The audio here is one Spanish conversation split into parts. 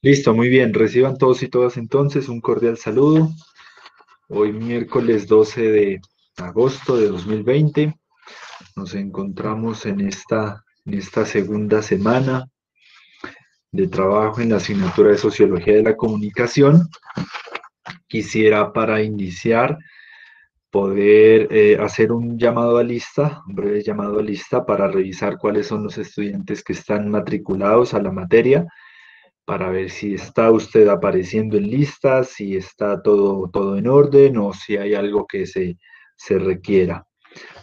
Listo, muy bien. Reciban todos y todas entonces un cordial saludo. Hoy miércoles 12 de agosto de 2020 nos encontramos en esta segunda semana de trabajo en la asignatura de Sociología de la Comunicación. Quisiera para iniciar poder hacer un llamado a lista, un breve llamado a lista para revisar cuáles son los estudiantes que están matriculados a la materia para ver si está usted apareciendo en listas, si está todo en orden o si hay algo que se requiera.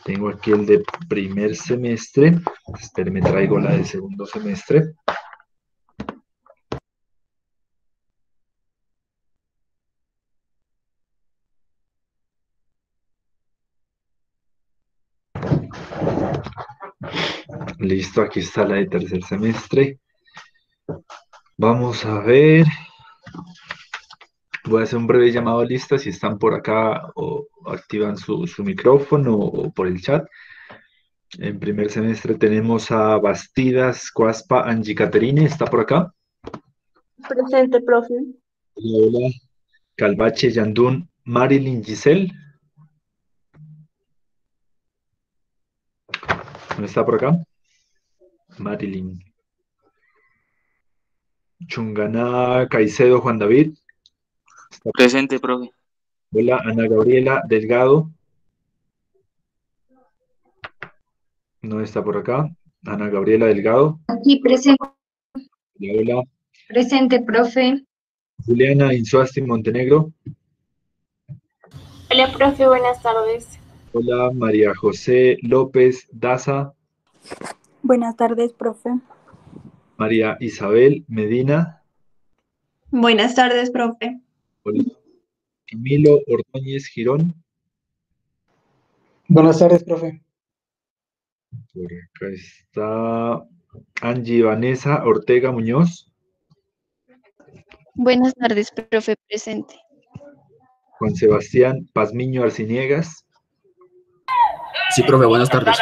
Tengo aquí el de primer semestre. Espere, traigo la de segundo semestre. Listo, aquí está la de tercer semestre. Vamos a ver. Voy a hacer un breve llamado a lista si están por acá o activan su micrófono o por el chat. En primer semestre tenemos a Bastidas Cuaspa Angie Caterine, ¿está por acá? Presente, profe. Hola, hola. Calvache Yandún Marilyn Giselle, ¿no está por acá? Marilyn. Chungana Caicedo Juan David. Presente, profe. Hola, Ana Gabriela Delgado. No está por acá. Ana Gabriela Delgado. Aquí presente, Hola, hola. presente, profe. Juliana Insuasti Montenegro. Hola, profe, buenas tardes. Hola, María José López Daza. Buenas tardes, profe. María Isabel Medina. Buenas tardes, profe. Hola. Camilo Ordóñez Girón. Buenas tardes, profe. Por acá está Angie Vanessa Ortega Muñoz. Buenas tardes, profe presente. Juan Sebastián Pazmiño Arciniegas. Sí, profe, buenas tardes.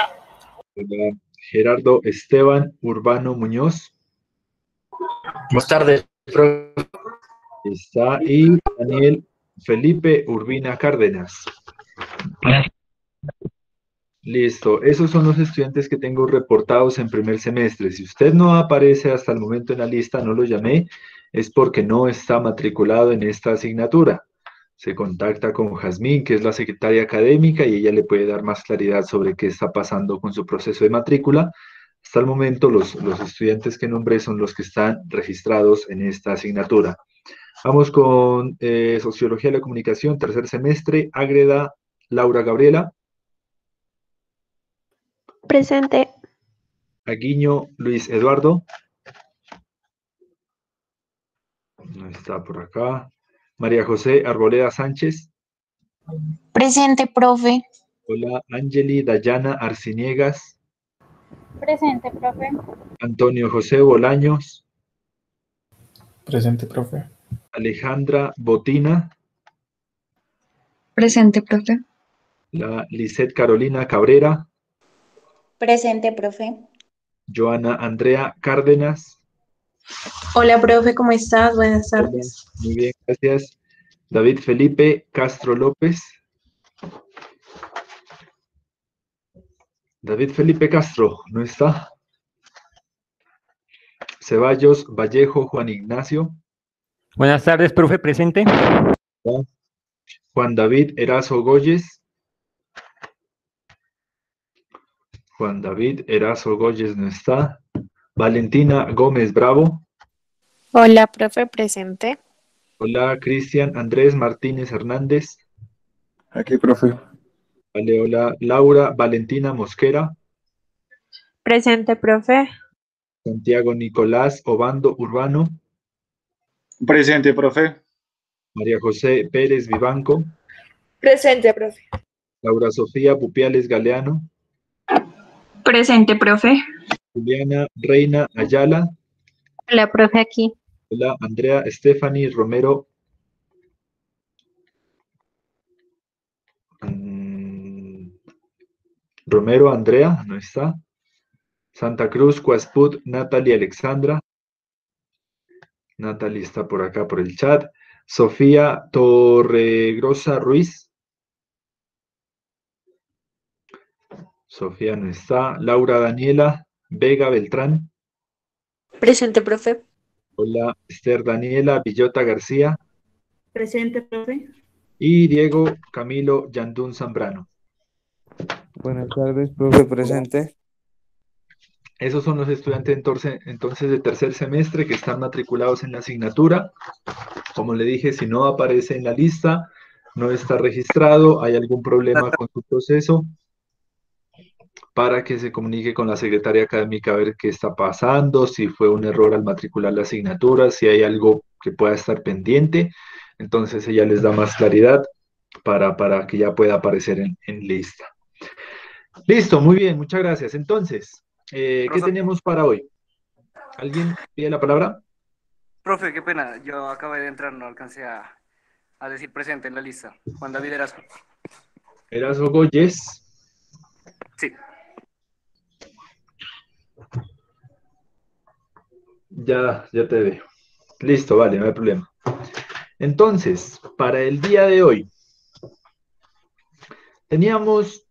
Hola, Gerardo Esteban Urbano Muñoz. Buenas tardes, profe. Está y Daniel Felipe Urbina Cárdenas. Listo, esos son los estudiantes que tengo reportados en primer semestre. Si usted no aparece hasta el momento en la lista, no lo llamé, es porque no está matriculado en esta asignatura. Se contacta con Jazmín, que es la secretaria académica, y ella le puede dar más claridad sobre qué está pasando con su proceso de matrícula. Hasta el momento, los estudiantes que nombré son los que están registrados en esta asignatura. Vamos con Sociología de la Comunicación, tercer semestre. Ágreda Laura Gabriela. Presente. Aguiño Luis Eduardo. No está por acá. María José Arboleda Sánchez. Presente, profe. Hola, Angeli Dayana Arciniegas. Presente, profe. Antonio José Bolaños. Presente, profe. Alejandra Botina. Presente, profe. La Lisette Carolina Cabrera. Presente, profe. Joana Andrea Cárdenas. Hola, profe, ¿cómo estás? Buenas Hola, tardes. muy bien, gracias. David Felipe Castro López. David Felipe Castro, ¿no está? Ceballos Vallejo Juan Ignacio. Buenas tardes, profe, presente. Juan David Erazo Goyes. Juan David Erazo Goyes no está. Valentina Gómez Bravo. Hola, profe, presente. Hola, Cristian Andrés Martínez Hernández. Aquí, profe. Vale, hola, Laura Valentina Mosquera. Presente, profe. Santiago Nicolás Obando Urbano. Presente, profe. María José Pérez Vivanco. Presente, profe. Laura Sofía Pupiales Galeano. Presente, profe. Juliana Reina Ayala. Hola, profe, aquí. Hola, Andrea Stephanie Romero. Romero Andrea, no está. Santa Cruz Cuasput Natalie Alexandra. Natalie está por acá por el chat. Sofía Torregrosa Ruiz. Sofía no está. Laura Daniela Vega Beltrán. Presente, profe. Hola, Esther Daniela Villota García. Presente, profe. Y Diego Camilo Yandún Zambrano. Buenas tardes, profe, presente. Esos son los estudiantes entonces de tercer semestre que están matriculados en la asignatura. Como le dije, si no aparece en la lista, no está registrado, hay algún problema con su proceso, para que se comunique con la secretaria académica a ver qué está pasando, si fue un error al matricular la asignatura, si hay algo que pueda estar pendiente. Entonces ella les da más claridad para que ya pueda aparecer en lista. Listo, muy bien, muchas gracias. Entonces, ¿qué tenemos para hoy? ¿Alguien pide la palabra? Profe, qué pena, yo acabé de entrar, no alcancé a decir presente en la lista. Juan David Erasmo. Erasmo Goyes. Sí. Ya te veo. Listo, vale, no hay problema. Entonces, para el día de hoy, teníamos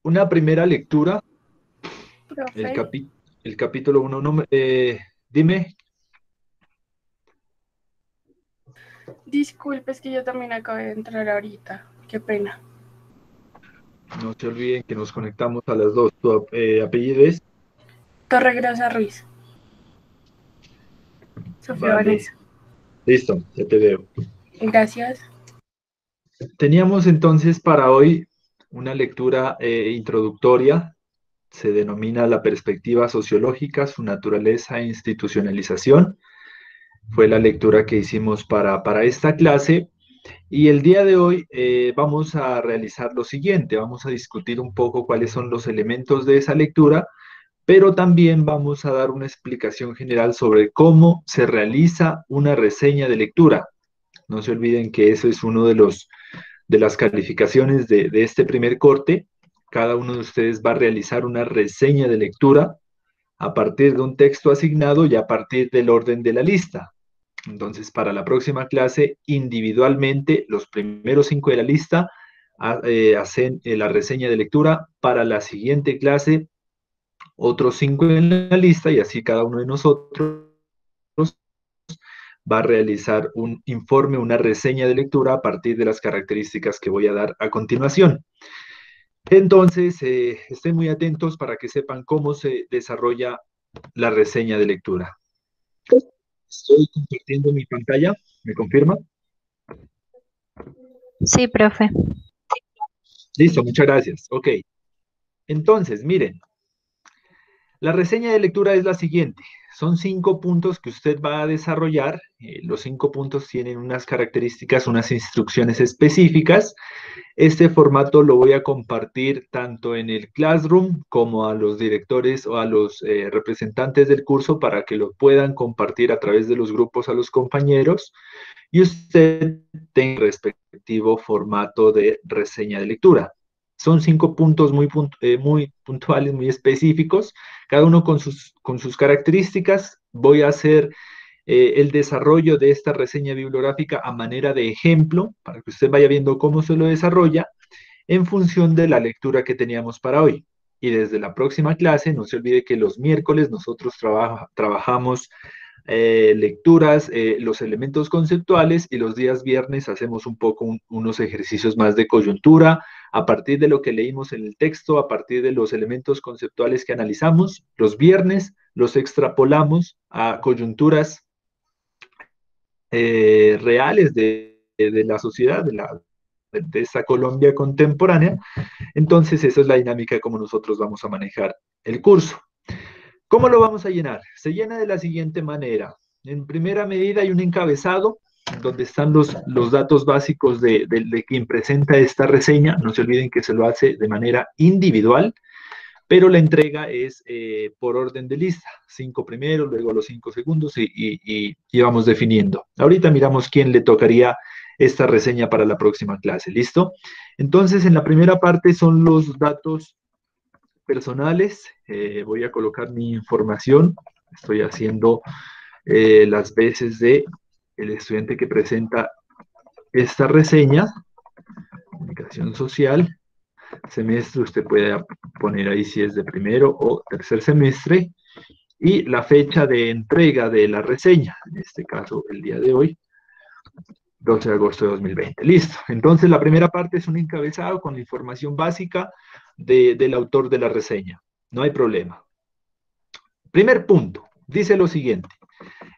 una primera lectura. Profe. El capítulo 1. Dime. Disculpe, es que yo también acabé de entrar ahorita. Qué pena. No se olviden que nos conectamos a las 2. ¿Tu apellido es? Torregrosa Ruiz. Sofía Vale. Vanessa. Listo, ya te veo. Gracias. Teníamos entonces para hoy una lectura introductoria. Se denomina La perspectiva sociológica, su naturaleza e institucionalización. Fue la lectura que hicimos para esta clase. Y el día de hoy vamos a realizar lo siguiente. Vamos a discutir un poco cuáles son los elementos de esa lectura, pero también vamos a dar una explicación general sobre cómo se realiza una reseña de lectura. No se olviden que eso es uno de las calificaciones de este primer corte. Cada uno de ustedes va a realizar una reseña de lectura a partir de un texto asignado y a partir del orden de la lista. Entonces, para la próxima clase, individualmente, los primeros 5 de la lista hacen la reseña de lectura. Para la siguiente clase, otros 5 en la lista, y así cada uno de nosotros va a realizar un informe, una reseña de lectura a partir de las características que voy a dar a continuación. Entonces, estén muy atentos para que sepan cómo se desarrolla la reseña de lectura. Estoy compartiendo mi pantalla, ¿me confirma? Sí, profe. Listo, muchas gracias. Ok. Entonces, miren, la reseña de lectura es la siguiente. Son 5 puntos que usted va a desarrollar. Los 5 puntos tienen unas características, unas instrucciones específicas. Este formato lo voy a compartir tanto en el Classroom como a los directores o a los representantes del curso para que lo puedan compartir a través de los grupos a los compañeros y usted tenga el respectivo formato de reseña de lectura. Son 5 puntos muy puntuales, muy específicos, cada uno con sus características. Voy a hacer el desarrollo de esta reseña bibliográfica a manera de ejemplo, para que usted vaya viendo cómo se lo desarrolla en función de la lectura que teníamos para hoy. Y desde la próxima clase, no se olvide que los miércoles nosotros trabajamos lecturas, los elementos conceptuales, y los días viernes hacemos un poco unos ejercicios más de coyuntura, a partir de lo que leímos en el texto, a partir de los elementos conceptuales que analizamos. Los viernes los extrapolamos a coyunturas reales de la sociedad, de esta Colombia contemporánea. Entonces, esa es la dinámica como nosotros vamos a manejar el curso. ¿Cómo lo vamos a llenar? Se llena de la siguiente manera. En primera medida hay un encabezado donde están los datos básicos de quien presenta esta reseña. No se olviden que se lo hace de manera individual, pero la entrega es por orden de lista. 5 primero, luego los 5 segundos y vamos definiendo. Ahorita miramos quién le tocaría esta reseña para la próxima clase. ¿Listo? Entonces, en la primera parte son los datos personales. Voy a colocar mi información. Estoy haciendo las veces de el estudiante que presenta esta reseña, comunicación social, semestre, usted puede poner ahí si es de primero o tercer semestre, y la fecha de entrega de la reseña, en este caso el día de hoy, 12 de agosto de 2020. Listo. Entonces la primera parte es un encabezado con la información básica del autor de la reseña. No hay problema. Primer punto, dice lo siguiente.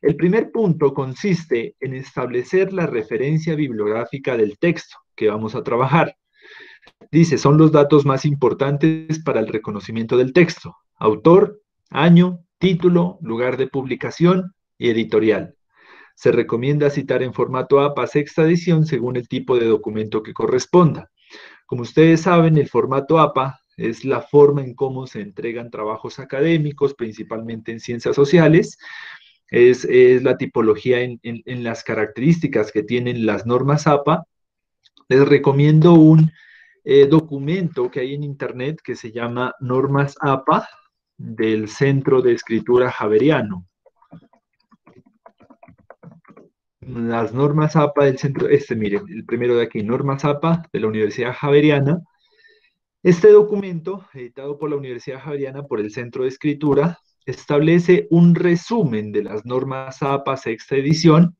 El primer punto consiste en establecer la referencia bibliográfica del texto que vamos a trabajar. Dice, son los datos más importantes para el reconocimiento del texto. Autor, año, título, lugar de publicación y editorial. Se recomienda citar en formato APA sexta edición según el tipo de documento que corresponda. Como ustedes saben, el formato APA es la forma en cómo se entregan trabajos académicos, principalmente en ciencias sociales. Es la tipología en las características que tienen las normas APA. Les recomiendo un documento que hay en internet que se llama Normas APA del Centro de Escritura Javeriano. Las normas APA del centro, miren, el primero de aquí, Normas APA de la Universidad Javeriana. Este documento, editado por la Universidad Javeriana por el Centro de Escritura, establece un resumen de las normas APA sexta edición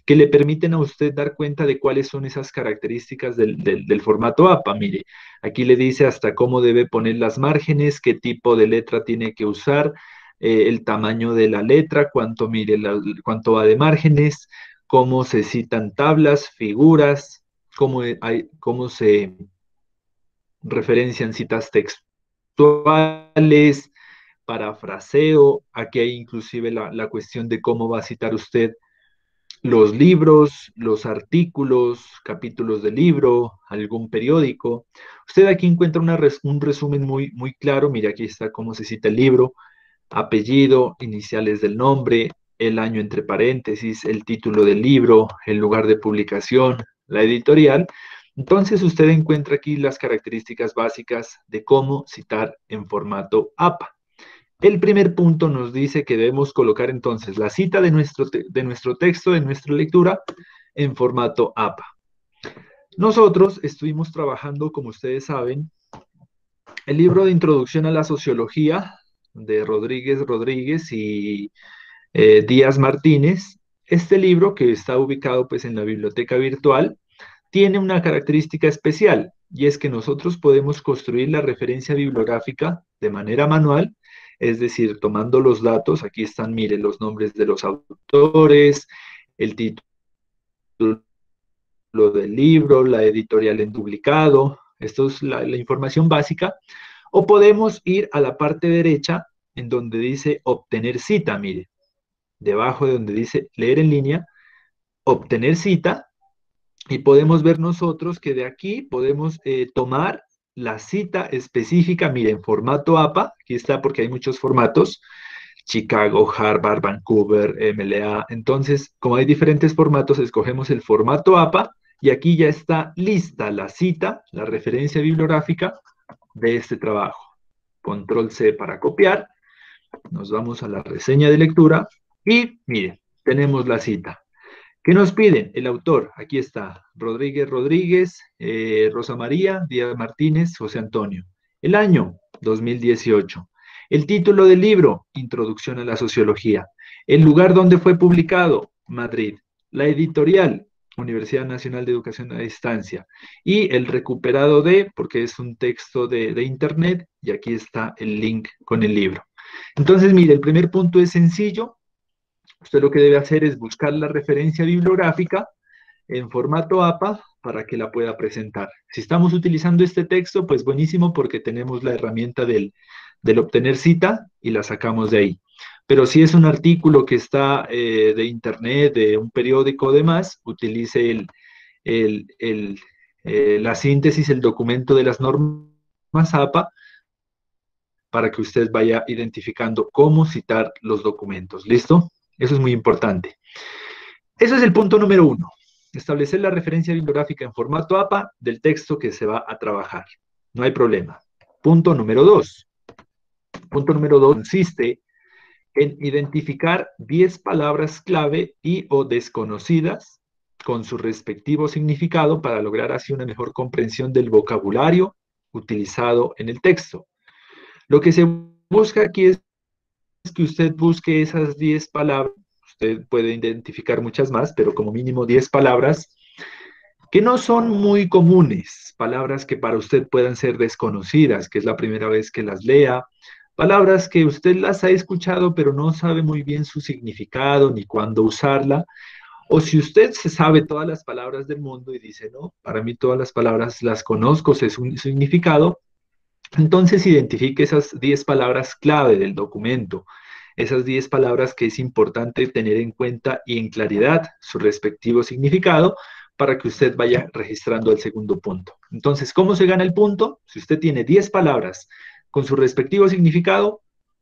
que le permiten a usted dar cuenta de cuáles son esas características del formato APA. Mire, aquí le dice hasta cómo debe poner las márgenes, qué tipo de letra tiene que usar, el tamaño de la letra, cuánto va de márgenes, cómo se citan tablas, figuras, cómo se referencian citas textuales, parafraseo. Aquí hay inclusive la cuestión de cómo va a citar usted los libros, los artículos, capítulos del libro, algún periódico. Usted aquí encuentra un resumen muy claro. Mira, aquí está cómo se cita el libro, apellido, iniciales del nombre, el año entre paréntesis, el título del libro, el lugar de publicación, la editorial. Entonces usted encuentra aquí las características básicas de cómo citar en formato APA. El primer punto nos dice que debemos colocar entonces la cita de nuestro texto, de nuestra lectura, en formato APA. Nosotros estuvimos trabajando, como ustedes saben, el libro de Introducción a la Sociología de Rodríguez y Díaz Martínez. Este libro, que está ubicado pues en la biblioteca virtual, tiene una característica especial, y es que nosotros podemos construir la referencia bibliográfica de manera manual, es decir, tomando los datos. Aquí están, miren, los nombres de los autores, el título del libro, la editorial en duplicado. Esto es la información básica. O podemos ir a la parte derecha, en donde dice obtener cita, mire, debajo de donde dice leer en línea, obtener cita, y podemos ver nosotros que de aquí podemos tomar la cita específica, miren, formato APA, aquí está porque hay muchos formatos, Chicago, Harvard, Vancouver, MLA. Entonces, como hay diferentes formatos, escogemos el formato APA, y aquí ya está lista la cita, la referencia bibliográfica de este trabajo. Control C para copiar, nos vamos a la reseña de lectura, y miren, tenemos la cita. ¿Qué nos piden? El autor, aquí está, Rodríguez, Rosa María, Díaz Martínez, José Antonio. El año, 2018. El título del libro, Introducción a la Sociología. El lugar donde fue publicado, Madrid. La editorial, Universidad Nacional de Educación a Distancia. Y el recuperado porque es un texto de internet, y aquí está el link con el libro. Entonces, mire, el primer punto es sencillo. Usted lo que debe hacer es buscar la referencia bibliográfica en formato APA para que la pueda presentar. Si estamos utilizando este texto, pues buenísimo, porque tenemos la herramienta del obtener cita y la sacamos de ahí. Pero si es un artículo que está de internet, de un periódico o demás, utilice la síntesis, el documento de las normas APA, para que usted vaya identificando cómo citar los documentos. ¿Listo? Eso es muy importante. Ese es el punto número 1. Establecer la referencia bibliográfica en formato APA del texto que se va a trabajar. No hay problema. Punto número 2. Punto número 2 consiste en identificar 10 palabras clave y o desconocidas con su respectivo significado para lograr así una mejor comprensión del vocabulario utilizado en el texto. Lo que se busca aquí es que usted busque esas 10 palabras, usted puede identificar muchas más, pero como mínimo 10 palabras que no son muy comunes, palabras que para usted puedan ser desconocidas, que es la primera vez que las lea, palabras que usted las ha escuchado pero no sabe muy bien su significado ni cuándo usarla, o si usted se sabe todas las palabras del mundo y dice, no, para mí todas las palabras las conozco, sé su significado, entonces identifique esas 10 palabras clave del documento, esas 10 palabras que es importante tener en cuenta y en claridad su respectivo significado para que usted vaya registrando el segundo punto. Entonces, ¿cómo se gana el punto? Si usted tiene 10 palabras con su respectivo significado,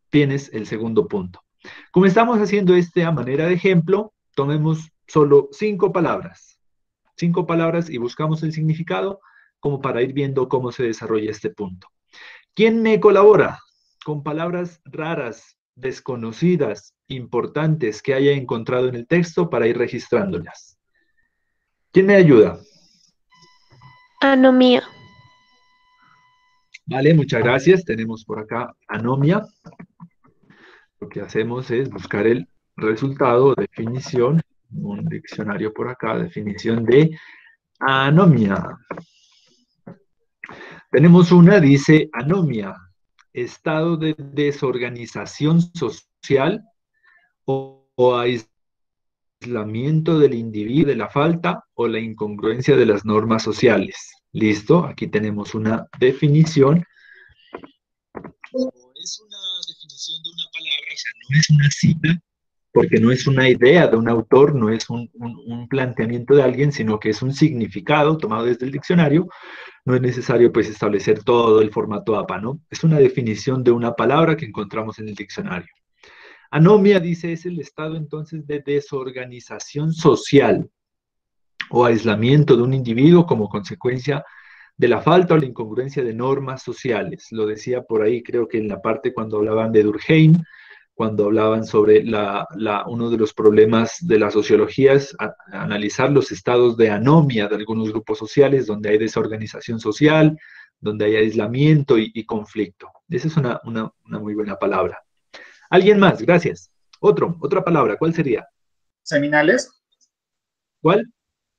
tienes el segundo punto. Como estamos haciendo a manera de ejemplo, tomemos solo 5 palabras. 5 palabras y buscamos el significado como para ir viendo cómo se desarrolla este punto. ¿Quién me colabora con palabras raras, desconocidas, importantes que haya encontrado en el texto para ir registrándolas? ¿Quién me ayuda? Anomía. Vale, muchas gracias. Tenemos por acá anomia. Lo que hacemos es buscar el resultado, definición, un diccionario por acá, definición de anomia. Tenemos una, dice anomia, estado de desorganización social o aislamiento del individuo de la falta o la incongruencia de las normas sociales. ¿Listo? Aquí tenemos una definición. Es una definición de una palabra, o sea, no es una cita, porque no es una idea de un autor, no es un planteamiento de alguien, sino que es un significado tomado desde el diccionario. No es necesario pues establecer todo el formato APA, ¿no? Es una definición de una palabra que encontramos en el diccionario. Anomia, dice, es el estado entonces de desorganización social o aislamiento de un individuo como consecuencia de la falta o la incongruencia de normas sociales. Lo decía por ahí, creo que en la parte cuando hablaban de Durkheim, cuando hablaban sobre uno de los problemas de la sociología es analizar los estados de anomia de algunos grupos sociales, donde hay desorganización social, donde hay aislamiento y conflicto. Esa es una muy buena palabra. ¿Alguien más? Gracias. Otra palabra, ¿cuál sería? Seminales. ¿Cuál?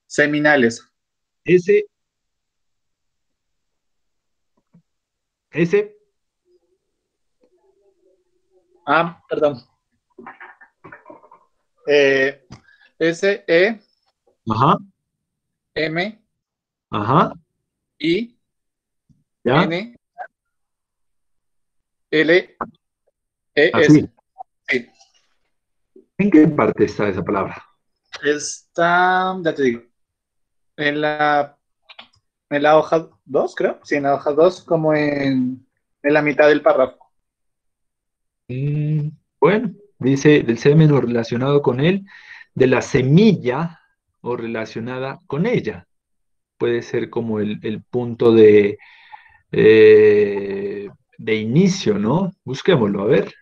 Seminales. S. Perdón. S-E. Ajá. M. Ajá. I. ¿Ya? N. L. E. Así. S. Sí. ¿En qué parte está esa palabra? Está, ya te digo, en la hoja 2, creo. Sí, en la hoja 2, como en la mitad del párrafo. Bueno, dice del semen o relacionado con él, de la semilla o relacionada con ella. Puede ser como el punto de inicio, ¿no? Busquémoslo, a ver.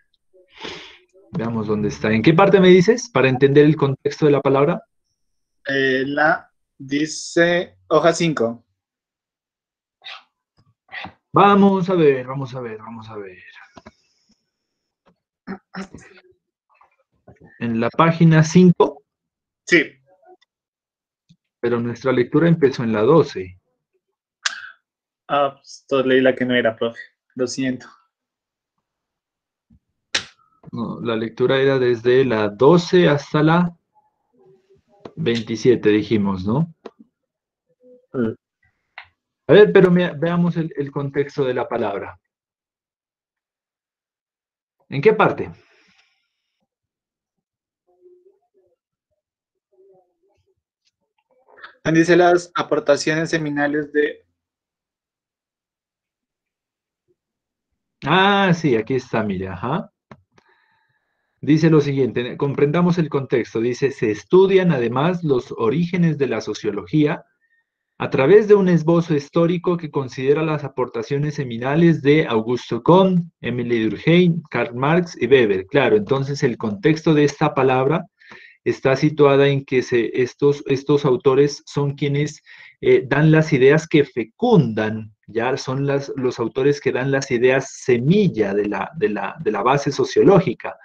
Veamos dónde está. ¿En qué parte me dices? Para entender el contexto de la palabra. Dice hoja 5. Vamos a ver. En la página 5. Sí. Pero nuestra lectura empezó en la 12. Pues leí la que no era, profe. Lo siento. No, la lectura era desde la 12 hasta la 27, dijimos, ¿no? A ver, pero veamos el contexto de la palabra. ¿En qué parte? Dice las aportaciones seminales de... Sí, aquí está, mire, ajá. Dice lo siguiente, comprendamos el contexto. Dice, se estudian además los orígenes de la sociología a través de un esbozo histórico que considera las aportaciones seminales de Augusto Comte, Émile Durkheim, Karl Marx y Weber. Claro, entonces el contexto de esta palabra está situada en que estos autores son quienes dan las ideas que fecundan, ya son los autores que dan las ideas semilla de la base sociológica.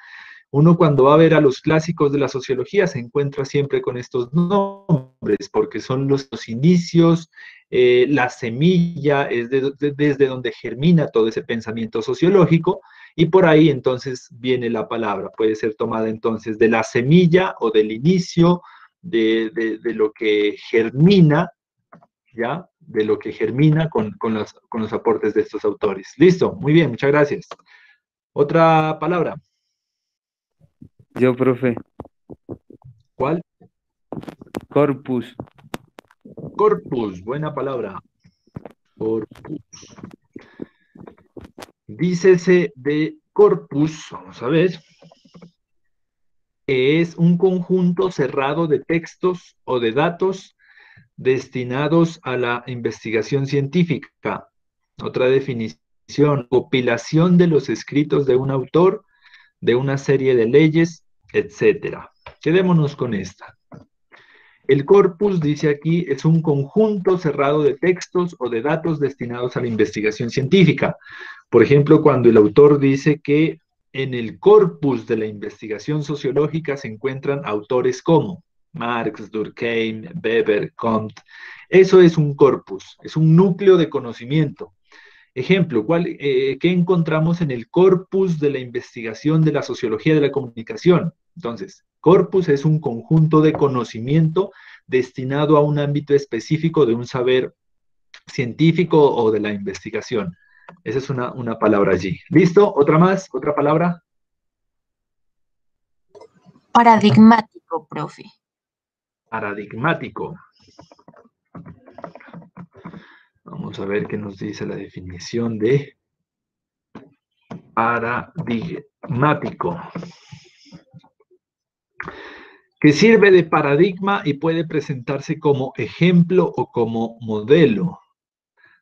Uno cuando va a ver a los clásicos de la sociología se encuentra siempre con estos nombres, porque son los inicios, la semilla es desde donde germina todo ese pensamiento sociológico, y por ahí entonces viene la palabra. Puede ser tomada entonces de la semilla o del inicio de lo que germina, ¿ya? De lo que germina con los aportes de estos autores. Listo, muy bien, muchas gracias. Otra palabra. Yo, profe. ¿Cuál? Corpus. Corpus, buena palabra. Corpus. Dícese de corpus, vamos a ver, que es un conjunto cerrado de textos o de datos destinados a la investigación científica. Otra definición, compilación de los escritos de un autor, de una serie de leyes, etcétera. Quedémonos con esta. El corpus, dice aquí, es un conjunto cerrado de textos o de datos destinados a la investigación científica. Por ejemplo, cuando el autor dice que en el corpus de la investigación sociológica se encuentran autores como Marx, Durkheim, Weber, Comte. Eso es un corpus, es un núcleo de conocimiento. Ejemplo, ¿qué encontramos en el corpus de la investigación de la sociología de la comunicación? Entonces, corpus es un conjunto de conocimiento destinado a un ámbito específico de un saber científico o de la investigación. Esa es una palabra allí. ¿Listo? ¿Otra más? ¿Otra palabra? Paradigmático, profe. Paradigmático. Vamos a ver qué nos dice la definición de paradigmático. Que sirve de paradigma y puede presentarse como ejemplo o como modelo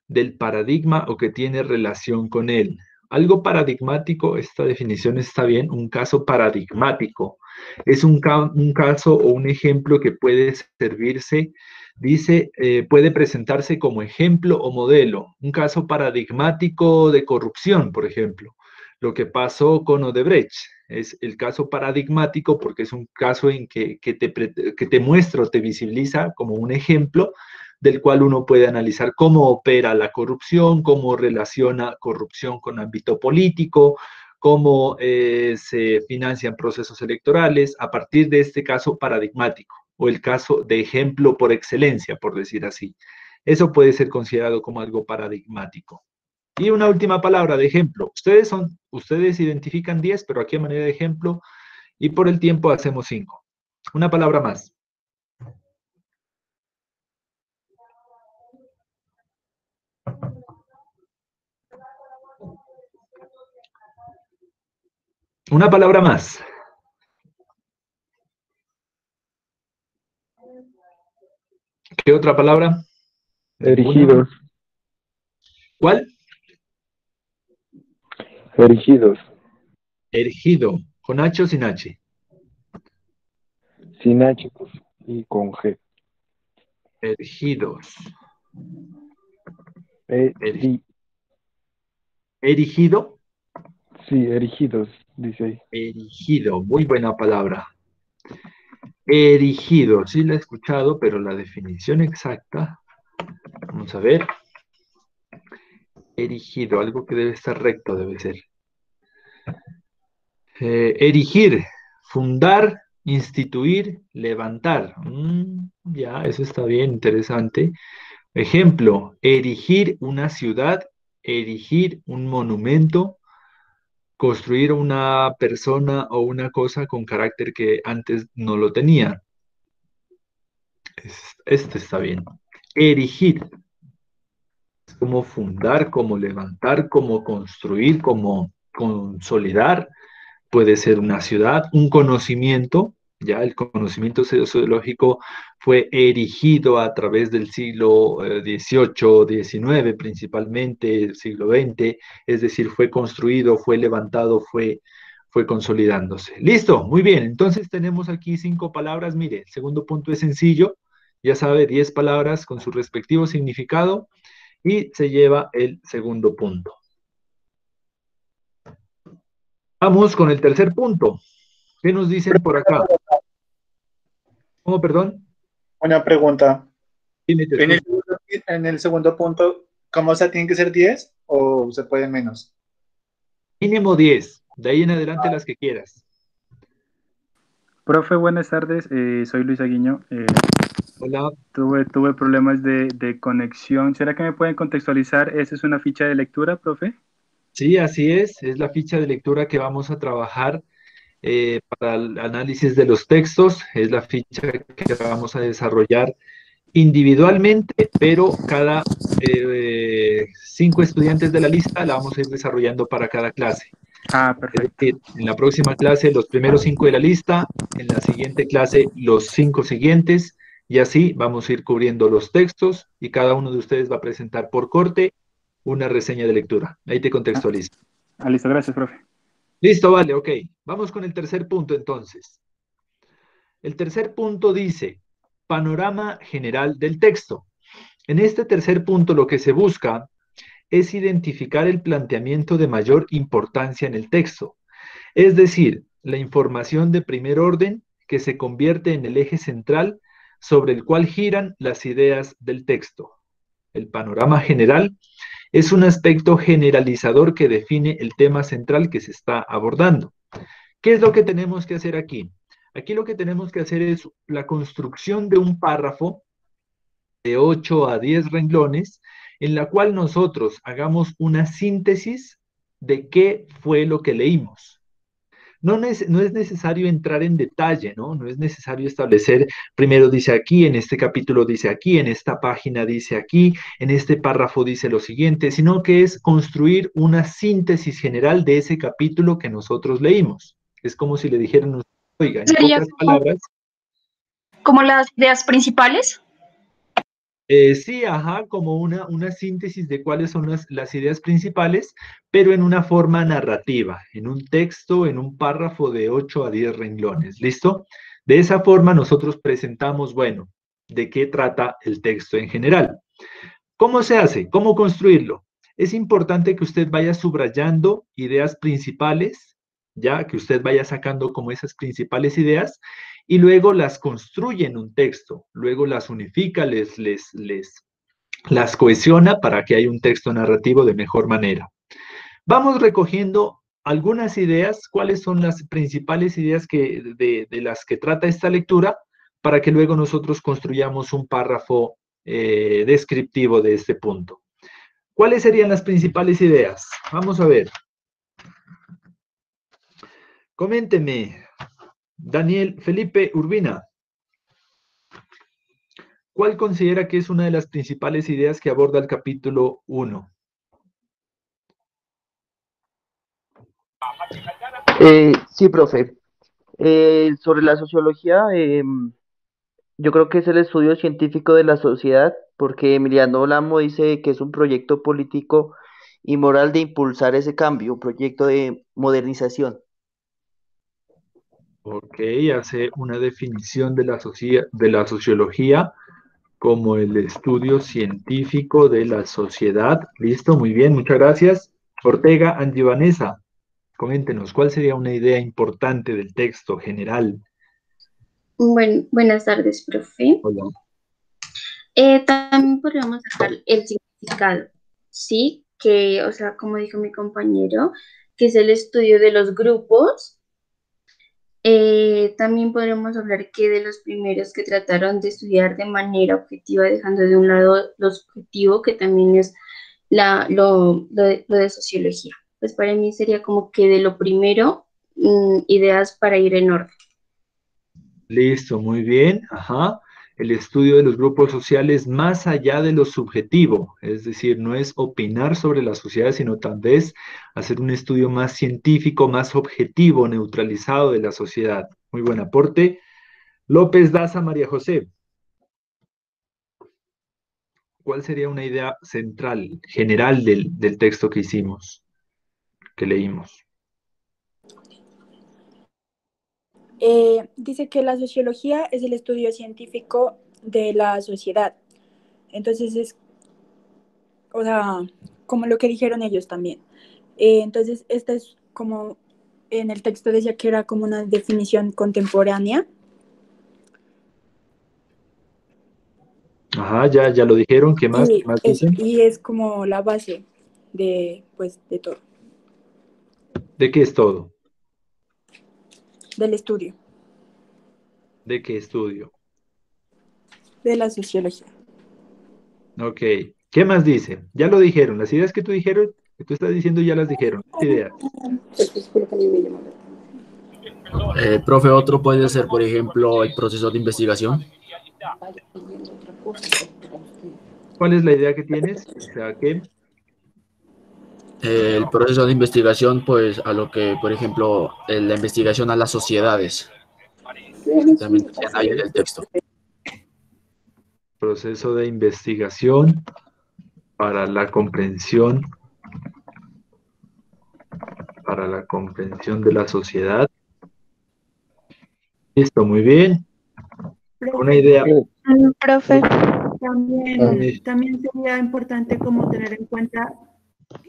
del paradigma o que tiene relación con él. Algo paradigmático, esta definición está bien, un caso paradigmático. Es un caso o un ejemplo que puede servirse, dice, puede presentarse como ejemplo o modelo. Un caso paradigmático de corrupción, por ejemplo. Lo que pasó con Odebrecht es el caso paradigmático porque es un caso en que te muestra o te visibiliza como un ejemplo del cual uno puede analizar cómo opera la corrupción, cómo relaciona corrupción con ámbito político, cómo se financian procesos electorales a partir de este caso paradigmático o el caso de ejemplo por excelencia, por decir así. Eso puede ser considerado como algo paradigmático. Y una última palabra de ejemplo. Ustedes identifican 10, pero aquí a manera de ejemplo, y por el tiempo hacemos 5. Una palabra más. Una palabra más. ¿Qué otra palabra? Erigidos. ¿Cuál? Erigidos. Erigido. ¿Con H o sin H? Sin H y con G. Erigidos. ¿Erigido? Sí, erigidos, dice ahí. Erigido, muy buena palabra. Erigido, sí la he escuchado, pero la definición exacta, vamos a ver. Erigido, algo que debe estar recto, debe ser. Erigir, fundar, instituir, levantar. Ya, eso está bien, interesante. Ejemplo, erigir una ciudad, erigir un monumento, construir una persona o una cosa con carácter que antes no lo tenía. Este está bien. Erigir. Es como fundar, como levantar, como construir, como consolidar. Puede ser una ciudad, un conocimiento. Ya el conocimiento sociológico fue erigido a través del siglo XVIII, XIX, principalmente el siglo XX, es decir, fue construido, fue levantado, fue consolidándose. Listo, muy bien. Entonces tenemos aquí 5 palabras. Mire, el segundo punto es sencillo. Ya sabe, 10 palabras con su respectivo significado y se lleva el segundo punto. Vamos con el tercer punto. ¿Qué nos dicen por acá? ¿Cómo, perdón? Una pregunta. Dime, te escucho. En el segundo punto, ¿cómo se tiene que ser 10 o se puede menos? Mínimo 10. De ahí en adelante las que quieras. Profe, buenas tardes. Soy Luis Aguiño. Hola. Tuve problemas de conexión. ¿Será que me pueden contextualizar? ¿Esa es una ficha de lectura, profe? Sí, así es. Es la ficha de lectura que vamos a trabajar para el análisis de los textos. Es la ficha que vamos a desarrollar individualmente, pero cada 5 estudiantes de la lista la vamos a ir desarrollando para cada clase. Ah, perfecto. Es decir, en la próxima clase los primeros 5 de la lista, en la siguiente clase los 5 siguientes, y así vamos a ir cubriendo los textos y cada uno de ustedes va a presentar por corte una reseña de lectura. Ahí te contextualizo. Listo, gracias, profe. Listo, vale, ok. Vamos con el tercer punto entonces. El tercer punto dice, panorama general del texto. En este tercer punto lo que se busca es identificar el planteamiento de mayor importancia en el texto, es decir, la información de primer orden que se convierte en el eje central sobre el cual giran las ideas del texto. El panorama general es un aspecto generalizador que define el tema central que se está abordando. ¿Qué es lo que tenemos que hacer aquí? Aquí lo que tenemos que hacer es la construcción de un párrafo de 8 a 10 renglones en la cual nosotros hagamos una síntesis de qué fue lo que leímos. No es necesario entrar en detalle, ¿no? No es necesario establecer, primero dice aquí, en este capítulo dice aquí, en esta página dice aquí, en este párrafo dice lo siguiente, sino que es construir una síntesis general de ese capítulo que nosotros leímos. Es como si le dijeran, oiga, en pocas palabras. ¿Como las ideas principales? Sí, ajá, como una síntesis de cuáles son las ideas principales, pero en una forma narrativa, en un texto, en un párrafo de 8 a 10 renglones, ¿listo? De esa forma nosotros presentamos, bueno, de qué trata el texto en general. ¿Cómo se hace? ¿Cómo construirlo? Es importante que usted vaya subrayando ideas principales, ya que usted vaya sacando como esas principales ideas, y luego las construye en un texto, luego las unifica, las cohesiona para que haya un texto narrativo de mejor manera. Vamos recogiendo algunas ideas, cuáles son las principales ideas de las que trata esta lectura, para que luego nosotros construyamos un párrafo descriptivo de este punto. ¿Cuáles serían las principales ideas? Vamos a ver. Coménteme. Daniel Felipe Urbina, ¿cuál considera que es una de las principales ideas que aborda el capítulo 1? Sí, profe. Sobre la sociología, yo creo que es el estudio científico de la sociedad, porque Emiliano Lamo dice que es un proyecto político y moral de impulsar ese cambio, un proyecto de modernización. Ok, hace una definición de la sociología como el estudio científico de la sociedad. Listo, muy bien, muchas gracias. Ortega Angie Vanessa, coméntenos, ¿cuál sería una idea importante del texto general? Bueno, buenas tardes, profe. Hola. También podríamos dejar el significado, ¿sí? Que, o sea, como dijo mi compañero, que es el estudio de los grupos. También podremos hablar que de los primeros que trataron de estudiar de manera objetiva, dejando de un lado lo subjetivo, que también es lo de sociología. Pues para mí sería como que de lo primero, ideas para ir en orden. Listo, muy bien. Ajá. El estudio de los grupos sociales más allá de lo subjetivo, es decir, no es opinar sobre la sociedad, sino tal vez hacer un estudio más científico, más objetivo, neutralizado de la sociedad. Muy buen aporte. López Daza María José. ¿Cuál sería una idea central, general del texto que hicimos, que leímos? Dice que la sociología es el estudio científico de la sociedad. Entonces es, o sea, como lo que dijeron ellos también. Entonces, esta es como, en el texto decía que era como una definición contemporánea. Ajá, ya lo dijeron. ¿Qué más? ¿Qué más dicen? Y es como la base de, pues, de todo, ¿De qué es todo? del estudio, ¿De qué estudio? de la sociología. Ok. ¿Qué más dice? Ya lo dijeron. Las ideas que que tú estás diciendo ya las dijeron. ¿Qué ideas? Profe, otro puede ser, por ejemplo, el proceso de investigación. ¿Cuál es la idea que tienes? O sea, ¿qué? El proceso de investigación, pues, a lo que, por ejemplo, la investigación a las sociedades. También decían ahí en el texto. Proceso de investigación para la comprensión de la sociedad. Listo, muy bien. Una idea. Profe, También sería importante como tener en cuenta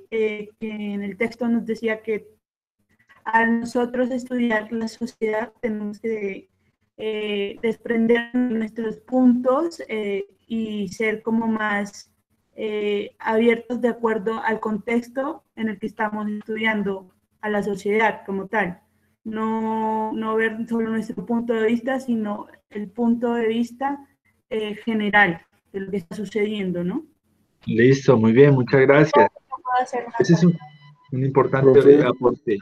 que en el texto nos decía que al nosotros estudiar la sociedad tenemos que desprender nuestros puntos y ser como más abiertos de acuerdo al contexto en el que estamos estudiando a la sociedad como tal. No ver solo nuestro punto de vista, sino el punto de vista general de lo que está sucediendo, ¿no? Listo, muy bien, muchas gracias. puedo hacer una Ese es un importante Profe. aporte.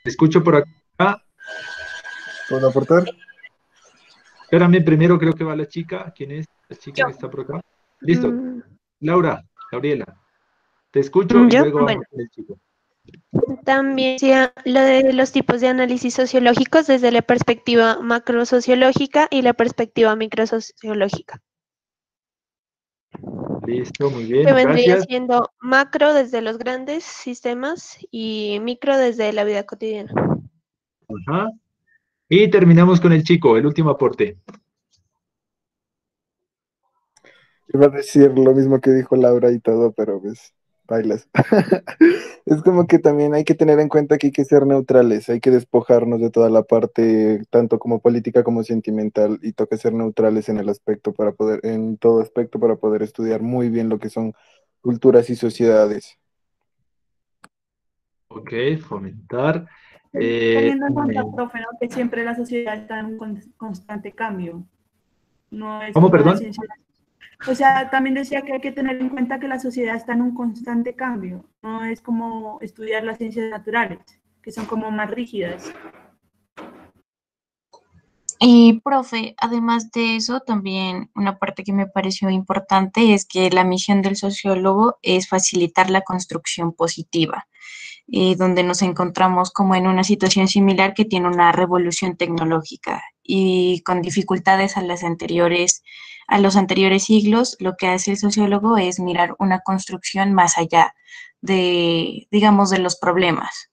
Te escucho por acá. ¿Puedo aportar? Espérame, primero creo que va la chica. ¿Quién es la chica que está por acá? Listo. Laura, Gabriela. Te escucho y yo, luego bueno, vamos con el chico. también decía lo de los tipos de análisis sociológicos desde la perspectiva macrosociológica y la perspectiva microsociológica. Listo, muy Que bien, vendría gracias. siendo macro desde los grandes sistemas y micro desde la vida cotidiana. Ajá. Y terminamos con el chico, el último aporte. Iba a decir lo mismo que dijo Laura y todo, pero pues bailas. Es como que también hay que tener en cuenta que hay que ser neutrales, hay que despojarnos de toda la parte, tanto como política como sentimental, y toca ser neutrales en el aspecto para poder, en todo aspecto para poder estudiar muy bien lo que son culturas y sociedades. Ok, fomentar. Teniendo en cuenta, profe, ¿no? Que siempre la sociedad está en un constante cambio. No es ¿Cómo, como la perdón? ciencia. O sea, también decía que hay que tener en cuenta que la sociedad está en un constante cambio. No es como estudiar las ciencias naturales, que son como más rígidas. Y, profe, además de eso, también una parte que me pareció importante es que la misión del sociólogo es facilitar la construcción positiva, donde nos encontramos como en una situación similar que tiene una revolución tecnológica y con dificultades a los anteriores siglos. Lo que hace el sociólogo es mirar una construcción más allá de, digamos, de los problemas.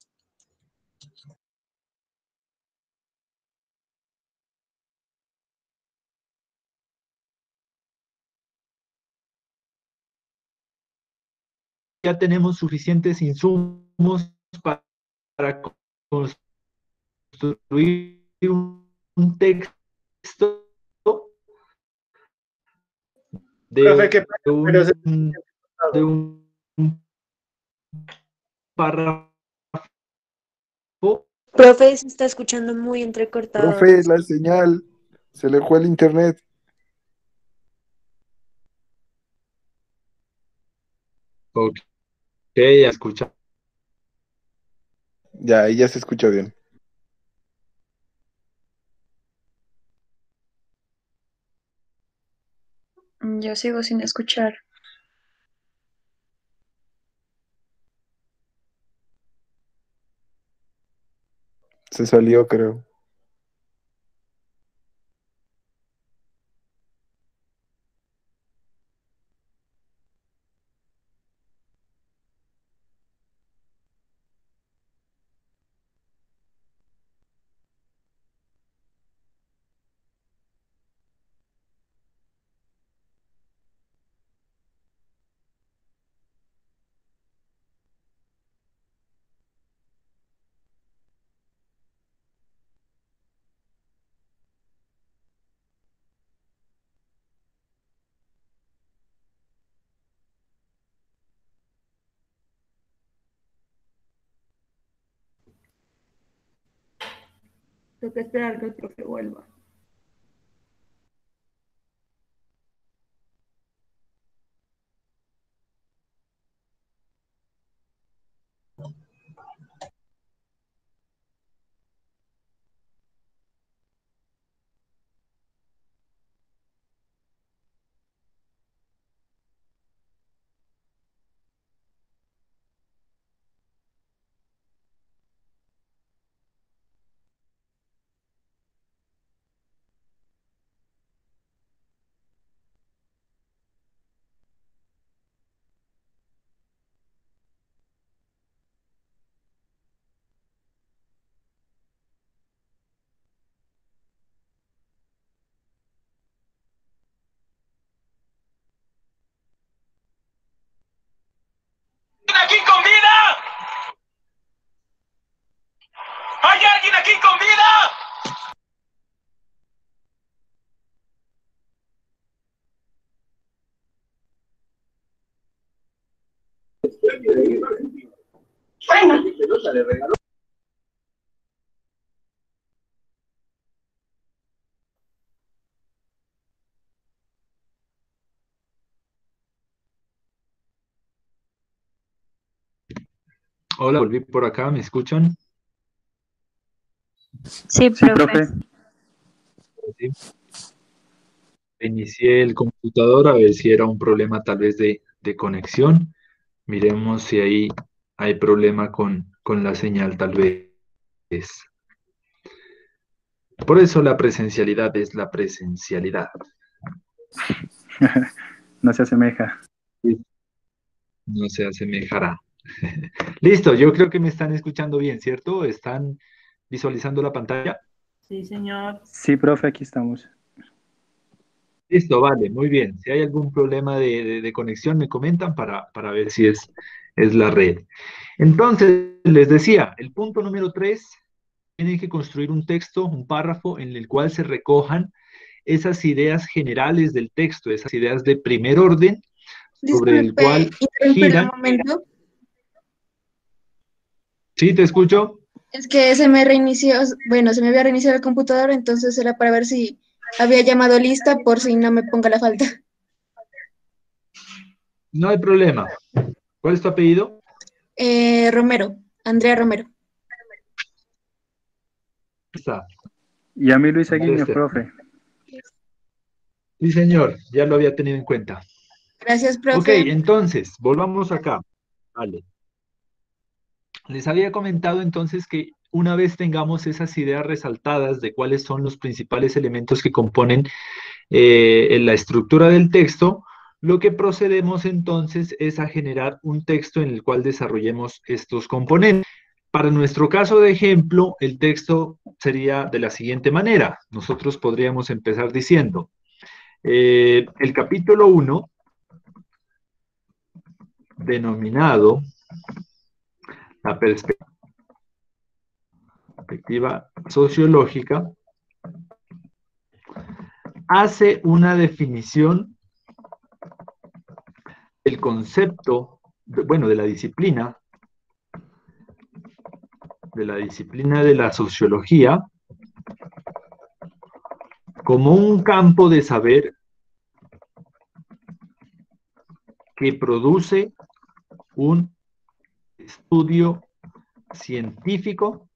Ya tenemos suficientes insumos para construir un texto Profe, qué de pena, pero de un párrafo. Profe, se está escuchando muy entrecortado. Profe, la señal, se le fue el internet. Ok, escucha. Ya, ahí ya se escucha bien. Yo sigo sin escuchar. Se salió, creo. Toca esperar que el profe vuelva. ¿Aquí con vida? ¿Hay alguien aquí con vida? Hola, volví por acá, ¿me escuchan? Sí, Sí, profe. Sí. Inicié el computador a ver si era un problema tal vez de conexión. Miremos si ahí hay problema con la señal tal vez. Por eso la presencialidad es la presencialidad. No se asemeja. No se asemejará. Listo, yo creo que me están escuchando bien, ¿cierto? ¿Están visualizando la pantalla? Sí, señor. Sí, profe, aquí estamos. Listo, vale, muy bien. Si hay algún problema de conexión, me comentan para ver si es la red. Entonces, les decía, el punto número 3, tienen que construir un texto, un párrafo en el cual se recojan esas ideas generales del texto, esas ideas de primer orden, sobre el cual Interrumpir un giran. momento. ¿Sí, te escucho? Es que se me reinició, bueno, se me había reiniciado el computador, entonces era para ver si había llamado lista por si no me ponga la falta. No hay problema. ¿Cuál es tu apellido? Romero, Andrea Romero. Está. Y a mí Luis Aguiño, Este. profe. Sí, señor, ya lo había tenido en cuenta. Gracias, profe. Ok, entonces, volvamos acá. Vale. Les había comentado entonces que una vez tengamos esas ideas resaltadas de cuáles son los principales elementos que componen en la estructura del texto, lo que procedemos entonces es a generar un texto en el cual desarrollemos estos componentes. Para nuestro caso de ejemplo, el texto sería de la siguiente manera. Nosotros podríamos empezar diciendo, el capítulo 1, denominado la perspectiva sociológica, hace una definición del concepto, de la disciplina de la sociología como un campo de saber que produce un estudio científico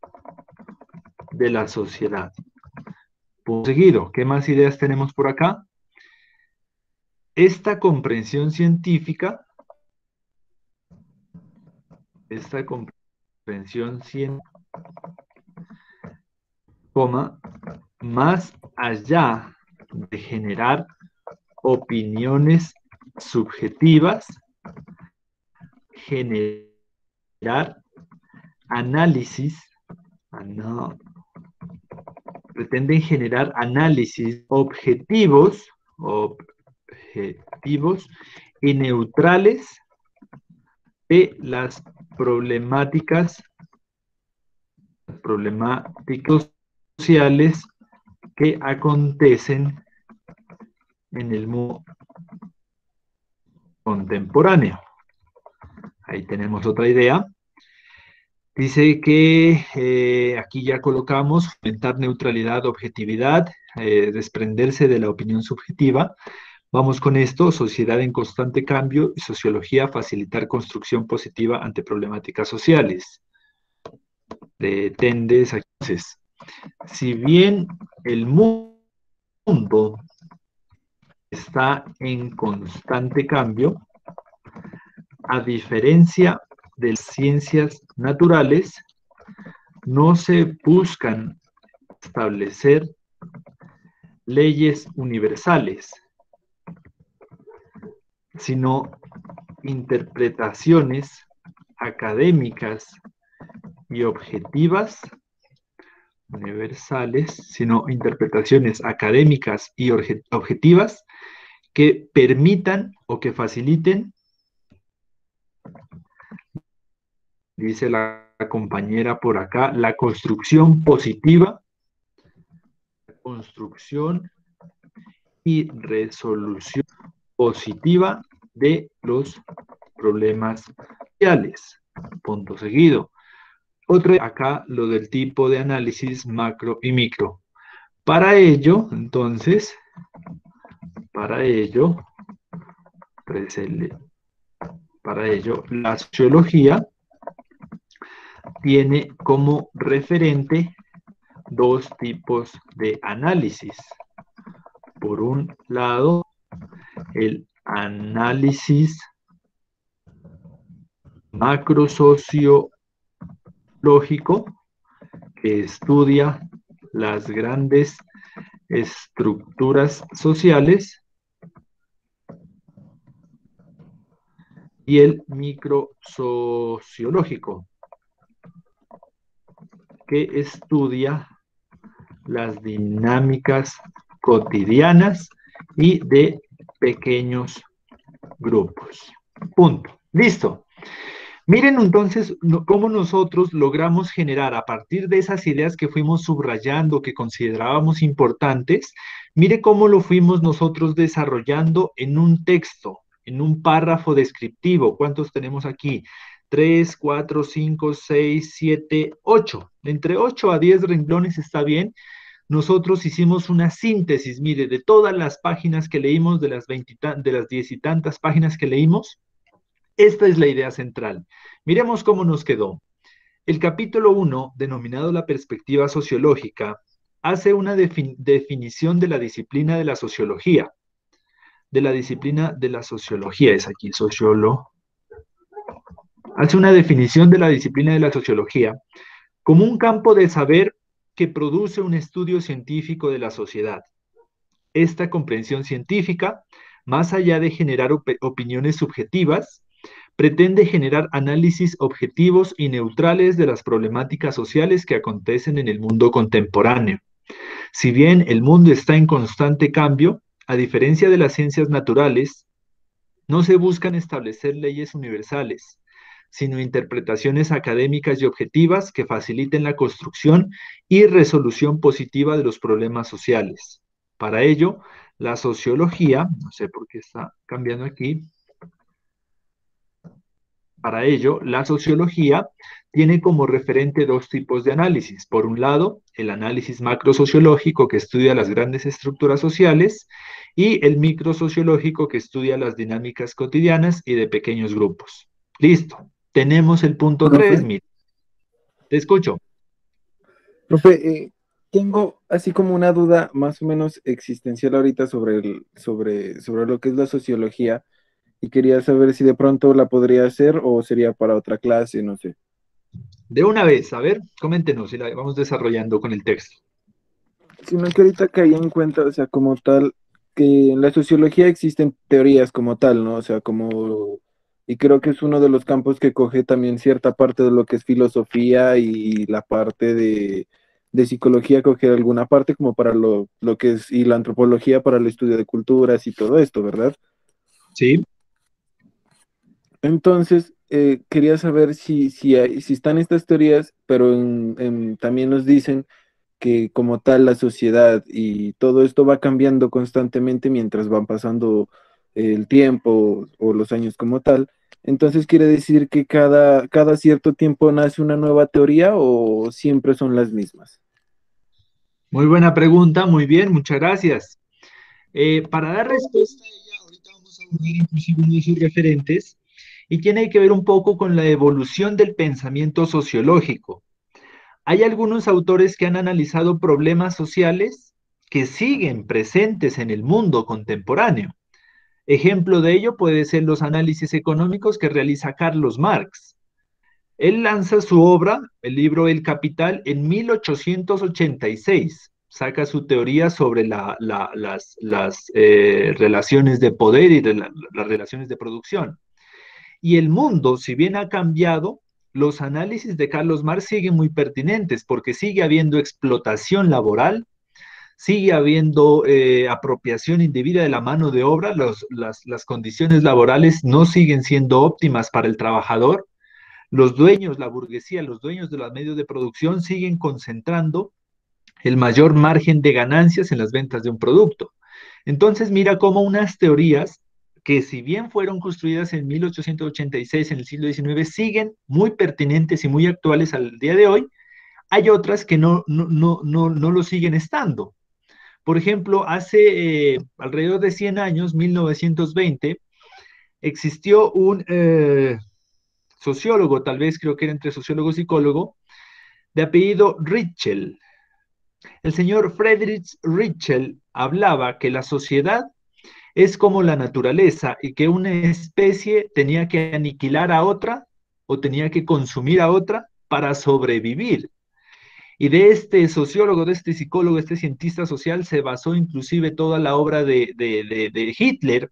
de la sociedad. Por seguido, ¿qué más ideas tenemos por acá? Esta comprensión científica, más allá de generar opiniones subjetivas, generar análisis, pretenden generar análisis objetivos y neutrales de las problemáticas sociales que acontecen en el mundo contemporáneo. Ahí tenemos otra idea. Dice que aquí ya colocamos fomentar neutralidad, objetividad, desprenderse de la opinión subjetiva. Vamos con esto: sociedad en constante cambio y sociología, facilitar construcción positiva ante problemáticas sociales. Tendes aquí. Entonces, si bien el mundo está en constante cambio, a diferencia de las ciencias naturales, no se buscan establecer leyes universales, sino interpretaciones académicas y objetivas, universales, sino interpretaciones académicas y objetivas que permitan o que faciliten, dice la compañera por acá, la construcción positiva, construcción y resolución positiva de los problemas sociales. Punto seguido. Otro, acá lo del tipo de análisis macro y micro. Para ello, entonces, la sociología tiene como referente dos tipos de análisis. Por un lado, el análisis macrosociológico, que estudia las grandes estructuras sociales, y el microsociológico, que estudia las dinámicas cotidianas y de pequeños grupos. Punto. Listo. Miren entonces cómo nosotros logramos generar, a partir de esas ideas que fuimos subrayando, que considerábamos importantes, mire cómo lo fuimos nosotros desarrollando en un texto, en un párrafo descriptivo. ¿Cuántos tenemos aquí? 3, 4, 5, 6, 7, 8. Entre 8 a 10 renglones está bien. Nosotros hicimos una síntesis, mire, de todas las páginas que leímos, de las 10 y tantas páginas que leímos. Esta es la idea central. Miremos cómo nos quedó. El capítulo 1, denominado la perspectiva sociológica, hace una definición de la disciplina de la sociología. De la disciplina de la sociología, es aquí, hace una definición de la disciplina de la sociología como un campo de saber que produce un estudio científico de la sociedad. Esta comprensión científica, más allá de generar opiniones subjetivas, pretende generar análisis objetivos y neutrales de las problemáticas sociales que acontecen en el mundo contemporáneo. Si bien el mundo está en constante cambio, a diferencia de las ciencias naturales, no se buscan establecer leyes universales, sino interpretaciones académicas y objetivas que faciliten la construcción y resolución positiva de los problemas sociales. Para ello, la sociología, no sé por qué está cambiando aquí, para ello, la sociología tiene como referente dos tipos de análisis. Por un lado, el análisis macrosociológico, que estudia las grandes estructuras sociales, y el microsociológico, que estudia las dinámicas cotidianas y de pequeños grupos. Listo. Tenemos el punto 3, mire. Te escucho. Profe, tengo así como una duda más o menos existencial ahorita sobre lo que es la sociología. Y quería saber si de pronto la podría hacer o sería para otra clase, no sé. De una vez, a ver, coméntenos y la vamos desarrollando con el texto. Sino que ahorita caí en cuenta, o sea, como tal, que en la sociología existen teorías como tal, ¿no? O sea, y creo que es uno de los campos que coge también cierta parte de lo que es filosofía y la parte de psicología coge alguna parte como para lo que es, y la antropología para el estudio de culturas y todo esto, ¿verdad? Sí. Entonces, quería saber si están estas teorías, pero también nos dicen que como tal la sociedad y todo esto va cambiando constantemente mientras van pasando el tiempo o los años como tal. Entonces, ¿quiere decir que cada cierto tiempo nace una nueva teoría o siempre son las mismas? Muy buena pregunta, muy bien, muchas gracias. Para dar respuesta a ella, ahorita vamos a abordar inclusive uno de sus referentes, y tiene que ver un poco con la evolución del pensamiento sociológico. Hay algunos autores que han analizado problemas sociales que siguen presentes en el mundo contemporáneo. Ejemplo de ello puede ser los análisis económicos que realiza Carlos Marx. Él lanza su obra, el libro El Capital, en 1886. Saca su teoría sobre las relaciones de poder y las relaciones de producción. Y el mundo, si bien ha cambiado, los análisis de Carlos Marx siguen muy pertinentes porque sigue habiendo explotación laboral, sigue habiendo apropiación indebida de la mano de obra, las condiciones laborales no siguen siendo óptimas para el trabajador, los dueños, la burguesía, los dueños de los medios de producción siguen concentrando el mayor margen de ganancias en las ventas de un producto. Entonces mira cómo unas teorías que si bien fueron construidas en 1886, en el siglo XIX, siguen muy pertinentes y muy actuales al día de hoy, hay otras que no lo siguen estando. Por ejemplo, hace alrededor de 100 años, 1920, existió un sociólogo, tal vez creo que era entre sociólogo y psicólogo, de apellido Ritschl. El señor Friedrich Ritschl hablaba que la sociedad es como la naturaleza y que una especie tenía que aniquilar a otra o tenía que consumir a otra para sobrevivir. Y de este sociólogo, de este psicólogo, de este cientista social se basó inclusive toda la obra de Hitler,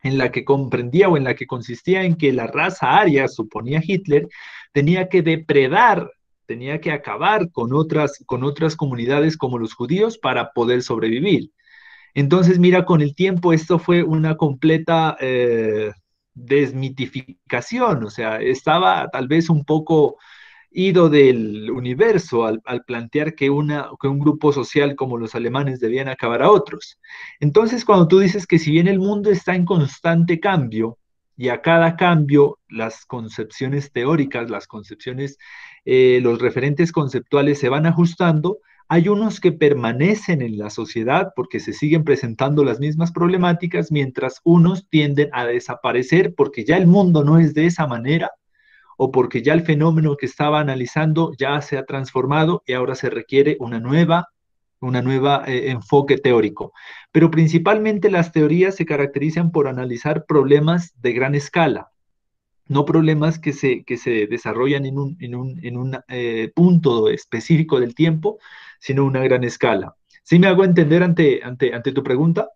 en la que comprendía o en la que consistía en que la raza aria, suponía Hitler, tenía que depredar, tenía que acabar con otras comunidades como los judíos para poder sobrevivir. Entonces, mira, con el tiempo esto fue una completa desmitificación, o sea, estaba tal vez un poco ido del universo al plantear que un grupo social como los alemanes debían acabar a otros. Entonces, cuando tú dices que si bien el mundo está en constante cambio, y a cada cambio las concepciones teóricas, las concepciones, los referentes conceptuales se van ajustando, hay unos que permanecen en la sociedad porque se siguen presentando las mismas problemáticas, mientras unos tienden a desaparecer porque ya el mundo no es de esa manera o porque ya el fenómeno que estaba analizando ya se ha transformado y ahora se requiere una nueva enfoque teórico. Pero principalmente las teorías se caracterizan por analizar problemas de gran escala, no problemas que se desarrollan en un punto específico del tiempo, sino una gran escala. ¿Sí me hago entender ante tu pregunta?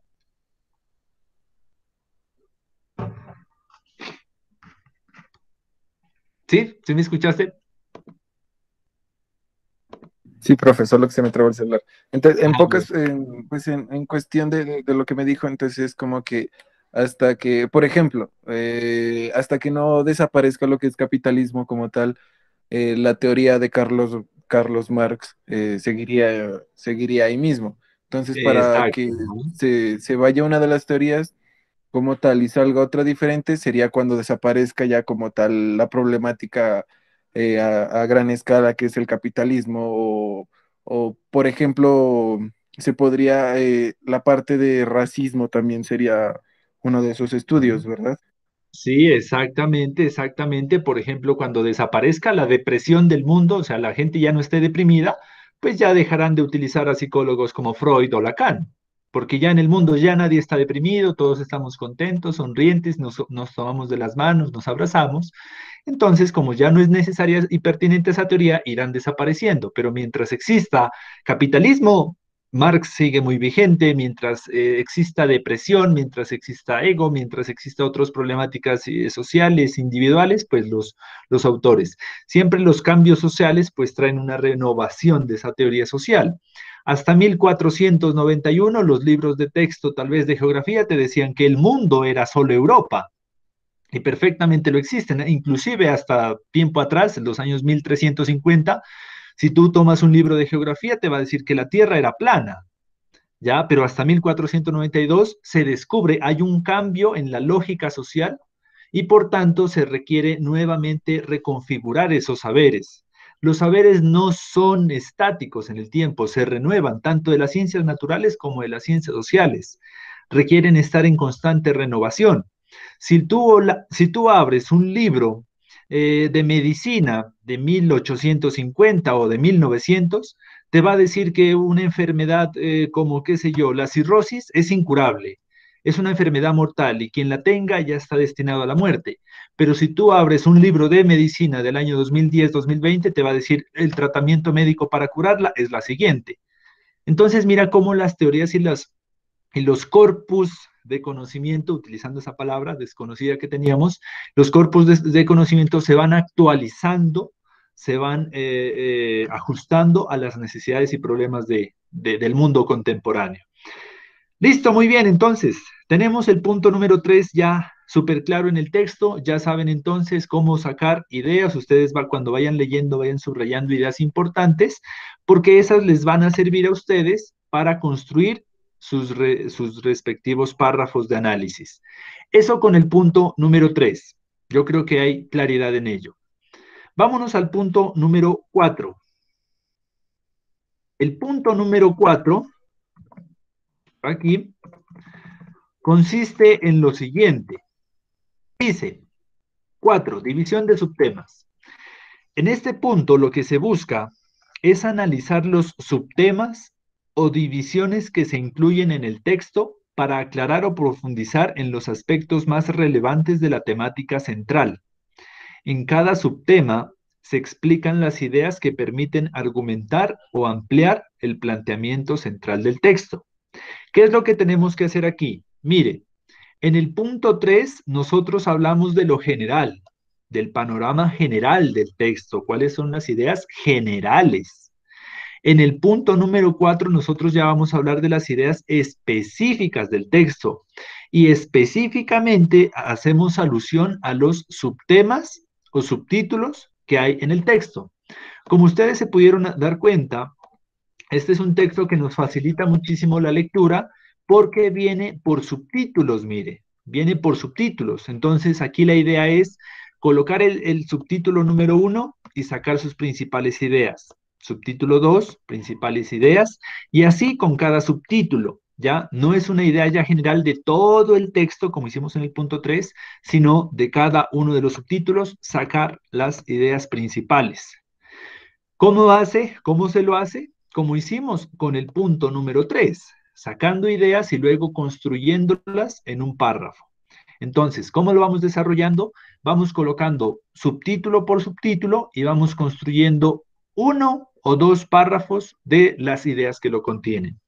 ¿Sí? ¿Sí me escuchaste? Sí, profe, solo que se me trabó el celular. Entonces, pues en cuestión de lo que me dijo, entonces es como que hasta que, por ejemplo, hasta que no desaparezca lo que es capitalismo como tal, la teoría de Carlos Marx seguiría ahí mismo. Entonces, para Exacto. que se vaya una de las teorías como tal y salga otra diferente, sería cuando desaparezca ya como tal la problemática a gran escala que es el capitalismo o por ejemplo, se podría, la parte de racismo también sería uno de esos estudios, ¿verdad? Sí, exactamente, exactamente. Por ejemplo, cuando desaparezca la depresión del mundo, o sea, la gente ya no esté deprimida, pues ya dejarán de utilizar a psicólogos como Freud o Lacan, porque ya en el mundo ya nadie está deprimido, todos estamos contentos, sonrientes, nos tomamos de las manos, nos abrazamos. Entonces, como ya no es necesaria y pertinente esa teoría, irán desapareciendo. Pero mientras exista capitalismo, Marx sigue muy vigente, mientras exista depresión, mientras exista ego, mientras exista otras problemáticas sociales, individuales, pues los autores. Siempre los cambios sociales pues traen una renovación de esa teoría social. Hasta 1491 los libros de texto tal vez de geografía te decían que el mundo era solo Europa. Y perfectamente lo existen, inclusive hasta tiempo atrás, en los años 1350, si tú tomas un libro de geografía, te va a decir que la Tierra era plana, ¿ya? Pero hasta 1492 se descubre, hay un cambio en la lógica social y por tanto se requiere nuevamente reconfigurar esos saberes. Los saberes no son estáticos en el tiempo, se renuevan tanto de las ciencias naturales como de las ciencias sociales. Requieren estar en constante renovación. Si tú abres un libro de medicina de 1850 o de 1900, te va a decir que una enfermedad como, qué sé yo, la cirrosis es incurable. Es una enfermedad mortal y quien la tenga ya está destinado a la muerte. Pero si tú abres un libro de medicina del año 2010-2020, te va a decir el tratamiento médico para curarla es la siguiente. Entonces mira cómo las teorías y los corpus de conocimiento, utilizando esa palabra desconocida que teníamos, los corpus de conocimiento se van actualizando, se van ajustando a las necesidades y problemas del mundo contemporáneo. Listo, muy bien, entonces, tenemos el punto número 3 ya súper claro en el texto, ya saben entonces cómo sacar ideas, ustedes cuando vayan leyendo, vayan subrayando ideas importantes, porque esas les van a servir a ustedes para construir sus respectivos párrafos de análisis. Eso con el punto número 3. Yo creo que hay claridad en ello. Vámonos al punto número 4. El punto número 4, aquí, consiste en lo siguiente. Dice, 4, división de subtemas. En este punto lo que se busca es analizar los subtemas o divisiones que se incluyen en el texto para aclarar o profundizar en los aspectos más relevantes de la temática central. En cada subtema se explican las ideas que permiten argumentar o ampliar el planteamiento central del texto. ¿Qué es lo que tenemos que hacer aquí? Mire, en el punto 3 nosotros hablamos de lo general, del panorama general del texto, cuáles son las ideas generales. En el punto número 4 nosotros ya vamos a hablar de las ideas específicas del texto y específicamente hacemos alusión a los subtemas o subtítulos que hay en el texto. Como ustedes se pudieron dar cuenta, este es un texto que nos facilita muchísimo la lectura porque viene por subtítulos, mire, viene por subtítulos. Entonces aquí la idea es colocar el subtítulo número 1 y sacar sus principales ideas. Subtítulo 2, principales ideas, y así con cada subtítulo, ¿ya? No es una idea ya general de todo el texto, como hicimos en el punto 3, sino de cada uno de los subtítulos, sacar las ideas principales. ¿Cómo se lo hace? Como hicimos con el punto número 3, sacando ideas y luego construyéndolas en un párrafo. Entonces, ¿cómo lo vamos desarrollando? Vamos colocando subtítulo por subtítulo y vamos construyendo uno o dos párrafos de las ideas que lo contienen.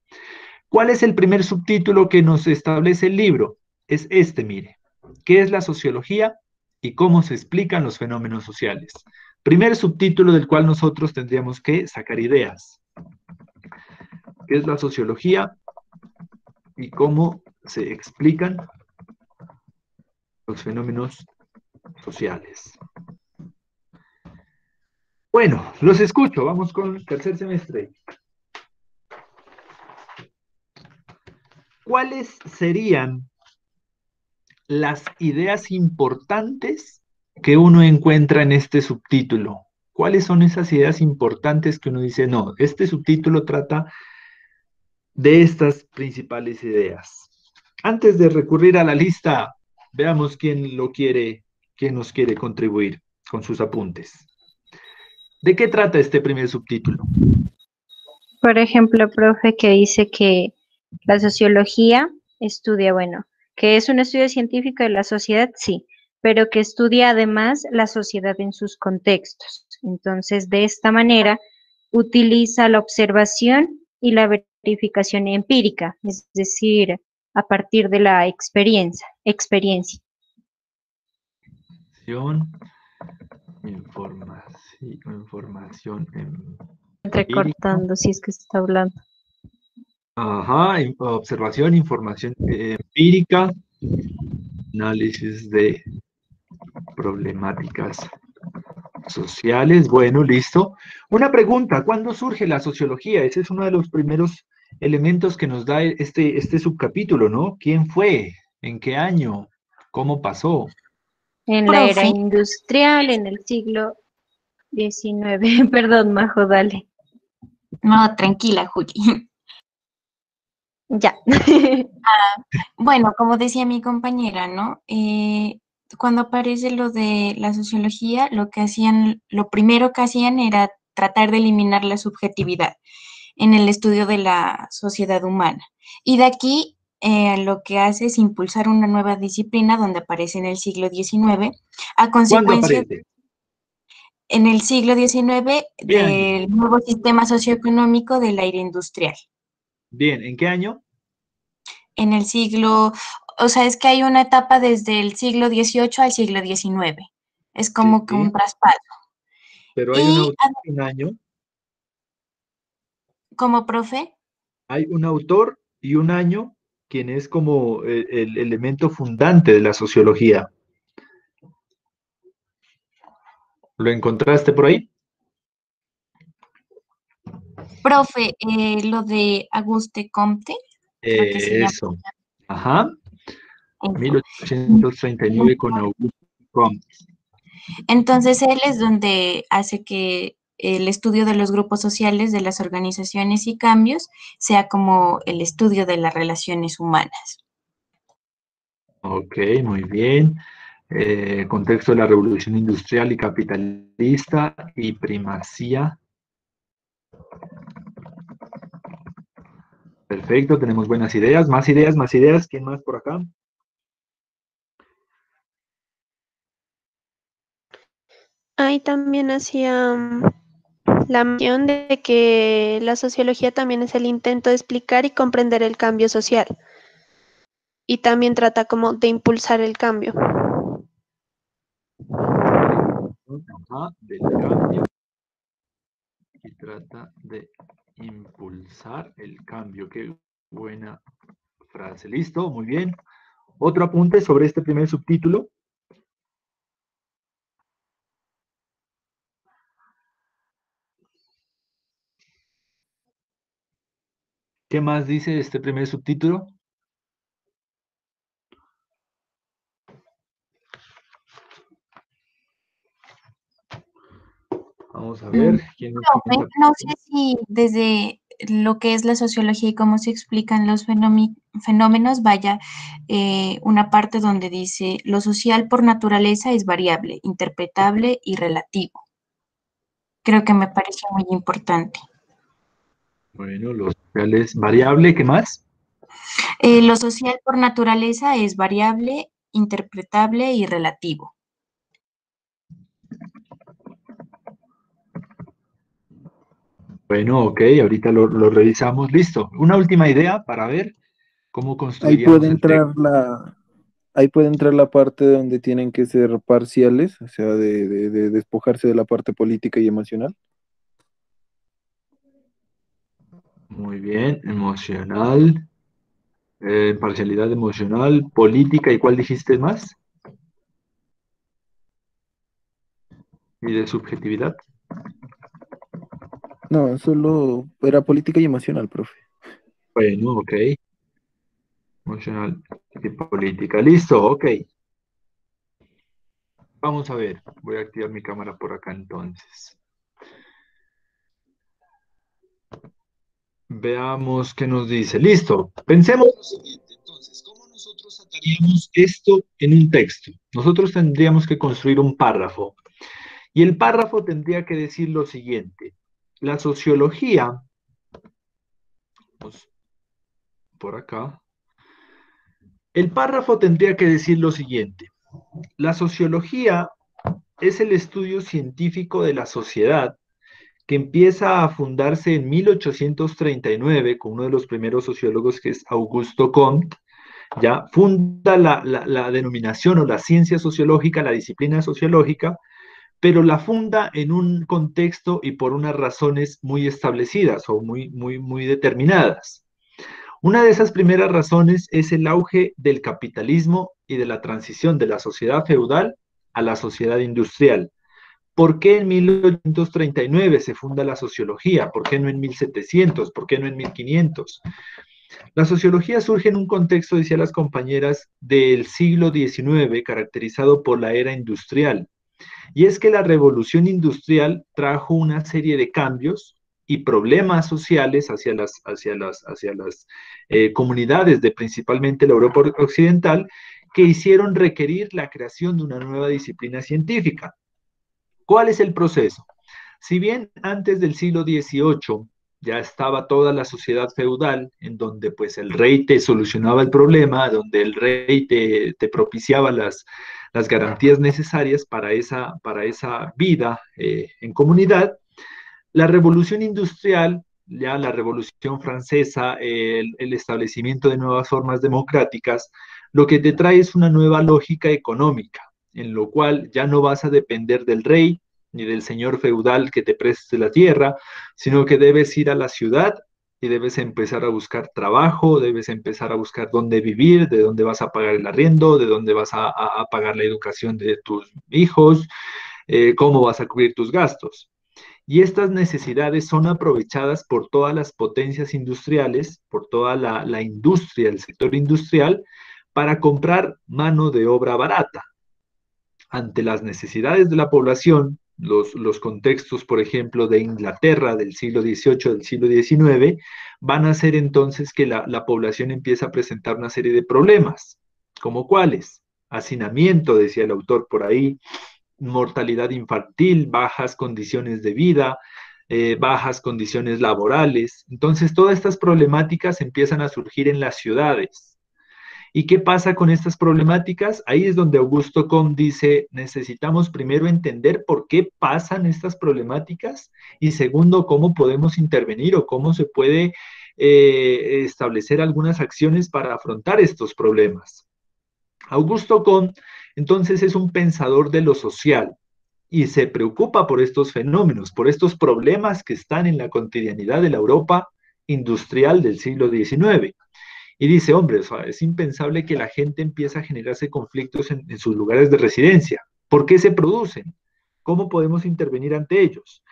¿Cuál es el primer subtítulo que nos establece el libro? Es este, mire. ¿Qué es la sociología y cómo se explican los fenómenos sociales? Primer subtítulo del cual nosotros tendríamos que sacar ideas. ¿Qué es la sociología y cómo se explican los fenómenos sociales? Bueno, los escucho, vamos con el tercer semestre. ¿Cuáles serían las ideas importantes que uno encuentra en este subtítulo? ¿Cuáles son esas ideas importantes que uno dice, no, este subtítulo trata de estas principales ideas? Antes de recurrir a la lista, veamos quién nos quiere contribuir con sus apuntes. ¿De qué trata este primer subtítulo? Por ejemplo, profe, que dice que la sociología estudia, bueno, que es un estudio científico de la sociedad, sí, pero que estudia además la sociedad en sus contextos. Entonces, de esta manera, utiliza la observación y la verificación empírica, es decir, a partir de la experiencia. Información entrecortando, si es que se está hablando. Ajá, observación, información empírica, análisis de problemáticas sociales. Bueno, listo. Una pregunta, ¿cuándo surge la sociología? Ese es uno de los primeros elementos que nos da este subcapítulo, ¿no? ¿Quién fue? ¿En qué año? ¿Cómo pasó? En la era Profe. industrial, en el siglo XIX. Perdón, Majo, dale. No, tranquila, Juli. Ya. Bueno, como decía mi compañera, ¿no? Cuando aparece lo de la sociología, lo primero que hacían era tratar de eliminar la subjetividad en el estudio de la sociedad humana. Y de aquí lo que hace es impulsar una nueva disciplina donde aparece en el siglo XIX, a ¿Cuándo consecuencia aparece? en el siglo XIX ¿Qué año? del nuevo sistema socioeconómico del aire industrial. Bien, ¿en qué año? En el siglo, o sea, es que hay una etapa desde el siglo XVIII al siglo XIX. Es como que un traspaso. Pero hay un autor y un año. Como profe, Hay un autor y un año, quien es como el elemento fundante de la sociología. ¿Lo encontraste por ahí? profe, lo de Auguste Comte, creo que se llama. Eso. Ajá. 1839 con Auguste Comte. Entonces él es donde hace que el estudio de los grupos sociales, de las organizaciones y cambios, sea como el estudio de las relaciones humanas. Ok, muy bien. Contexto de la revolución industrial y capitalista y primacía. Perfecto, tenemos buenas ideas. Más ideas, más ideas. ¿Quién más por acá? Ahí también hacía la mención de que la sociología también es el intento de explicar y comprender el cambio social. Y también trata como de impulsar el cambio. Ajá, del cambio. Y trata de impulsar el cambio. Qué buena frase. ¿Listo? Muy bien. Otro apunte sobre este primer subtítulo. ¿Qué más dice este primer subtítulo? Vamos a ver. ¿Quién nos comenta? No sé si desde lo que es la sociología y cómo se explican los fenómenos, vaya una parte donde dice, lo social por naturaleza es variable, interpretable y relativo. Creo que me parece muy importante. Bueno, lo social es variable, ¿qué más? Lo social por naturaleza es variable, interpretable y relativo. Bueno, ok, ahorita lo revisamos. Listo. Una última idea para ver cómo Ahí construiríamos puede el texto. ahí puede entrar la parte donde tienen que ser parciales, o sea, de despojarse de la parte política y emocional. Muy bien, emocional, parcialidad emocional, política, ¿y cuál dijiste más? ¿Y de subjetividad? No, solo era política y emocional, profe. Bueno, ok. Emocional y política. Listo, ok. Vamos a ver. Voy a activar mi cámara por acá entonces. Veamos qué nos dice. Listo. Pensemos lo siguiente. Entonces, ¿cómo nosotros sacaríamos esto en un texto? Nosotros tendríamos que construir un párrafo. Y el párrafo tendría que decir lo siguiente. La sociología, vamos por acá, el párrafo tendría que decir lo siguiente. La sociología es el estudio científico de la sociedad que empieza a fundarse en 1839 con uno de los primeros sociólogos que es Augusto Comte. Ya funda la denominación o la ciencia sociológica, la disciplina sociológica, pero la funda en un contexto y por unas razones muy establecidas o muy determinadas. Una de esas primeras razones es el auge del capitalismo y de la transición de la sociedad feudal a la sociedad industrial. ¿Por qué en 1839 se funda la sociología? ¿Por qué no en 1700? ¿Por qué no en 1500? La sociología surge en un contexto, decía las compañeras, del siglo XIX, caracterizado por la era industrial. Y es que la revolución industrial trajo una serie de cambios y problemas sociales hacia las comunidades de principalmente la Europa occidental, que hicieron requerir la creación de una nueva disciplina científica. ¿Cuál es el proceso? Si bien antes del siglo XVIII ya estaba toda la sociedad feudal, en donde pues el rey te solucionaba el problema, donde el rey te propiciaba las garantías necesarias para esa vida en comunidad, la revolución industrial, ya la revolución francesa, el establecimiento de nuevas formas democráticas, lo que te trae es una nueva lógica económica, en lo cual ya no vas a depender del rey ni del señor feudal que te preste la tierra, sino que debes ir a la ciudad y debes empezar a buscar trabajo, debes empezar a buscar dónde vivir, de dónde vas a pagar el arriendo, de dónde vas a pagar la educación de tus hijos, cómo vas a cubrir tus gastos. Y estas necesidades son aprovechadas por todas las potencias industriales, por toda la industria, el sector industrial, para comprar mano de obra barata. Ante las necesidades de la población, los contextos, por ejemplo, de Inglaterra del siglo XVIII, del siglo XIX, van a hacer entonces que la población empiece a presentar una serie de problemas, ¿como cuáles? Hacinamiento, decía el autor por ahí, mortalidad infantil, bajas condiciones de vida, bajas condiciones laborales. Entonces, todas estas problemáticas empiezan a surgir en las ciudades. ¿Y qué pasa con estas problemáticas? Ahí es donde Augusto Comte dice, necesitamos primero entender por qué pasan estas problemáticas y segundo, cómo podemos intervenir o cómo se puede establecer algunas acciones para afrontar estos problemas. Augusto Comte, entonces, es un pensador de lo social y se preocupa por estos fenómenos, por estos problemas que están en la cotidianidad de la Europa industrial del siglo XIX. Y dice, hombre, o sea, es impensable que la gente empiece a generarse conflictos en sus lugares de residencia. ¿Por qué se producen? ¿Cómo podemos intervenir ante ellos?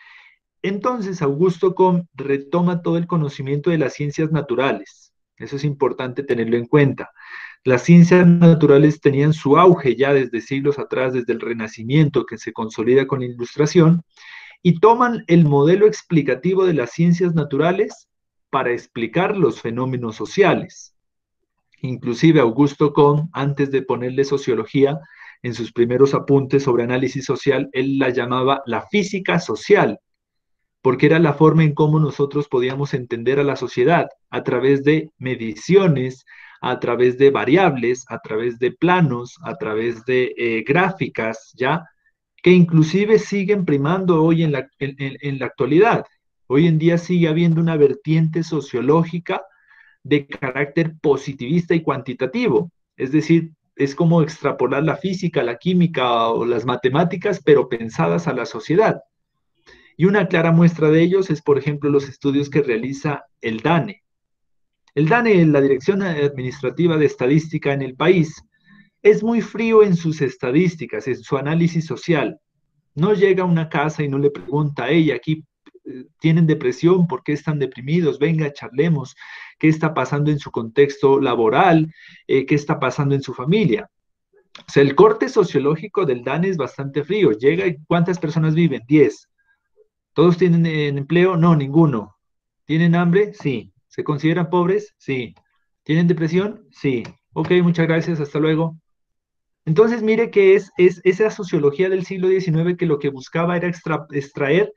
Entonces, Augusto Comte retoma todo el conocimiento de las ciencias naturales. Eso es importante tenerlo en cuenta. Las ciencias naturales tenían su auge ya desde siglos atrás, desde el Renacimiento, que se consolida con la Ilustración, y toman el modelo explicativo de las ciencias naturales para explicar los fenómenos sociales. Inclusive Augusto Comte, antes de ponerle sociología, en sus primeros apuntes sobre análisis social, él la llamaba la física social, porque era la forma en cómo nosotros podíamos entender a la sociedad, a través de mediciones, a través de variables, a través de planos, a través de gráficas, ¿ya? Que inclusive siguen primando hoy en la actualidad. Hoy en día sigue habiendo una vertiente sociológica de carácter positivista y cuantitativo, es decir, es como extrapolar la física, la química o las matemáticas, pero pensadas a la sociedad. Y una clara muestra de ellos es, por ejemplo, los estudios que realiza el DANE. El DANE, la Dirección Administrativa de Estadística en el país, es muy frío en sus estadísticas, en su análisis social. No llega a una casa y no le pregunta, hey, aquí tienen depresión, ¿por qué están deprimidos? Venga, charlemos, ¿qué está pasando en su contexto laboral? ¿Qué está pasando en su familia? O sea, el corte sociológico del DANE es bastante frío. Llega y ¿cuántas personas viven? 10. ¿Todos tienen empleo? No, ninguno. ¿Tienen hambre? Sí. ¿Se consideran pobres? Sí. ¿Tienen depresión? Sí. Ok, muchas gracias, hasta luego. Entonces, mire que es esa sociología del siglo XIX que lo que buscaba era extraer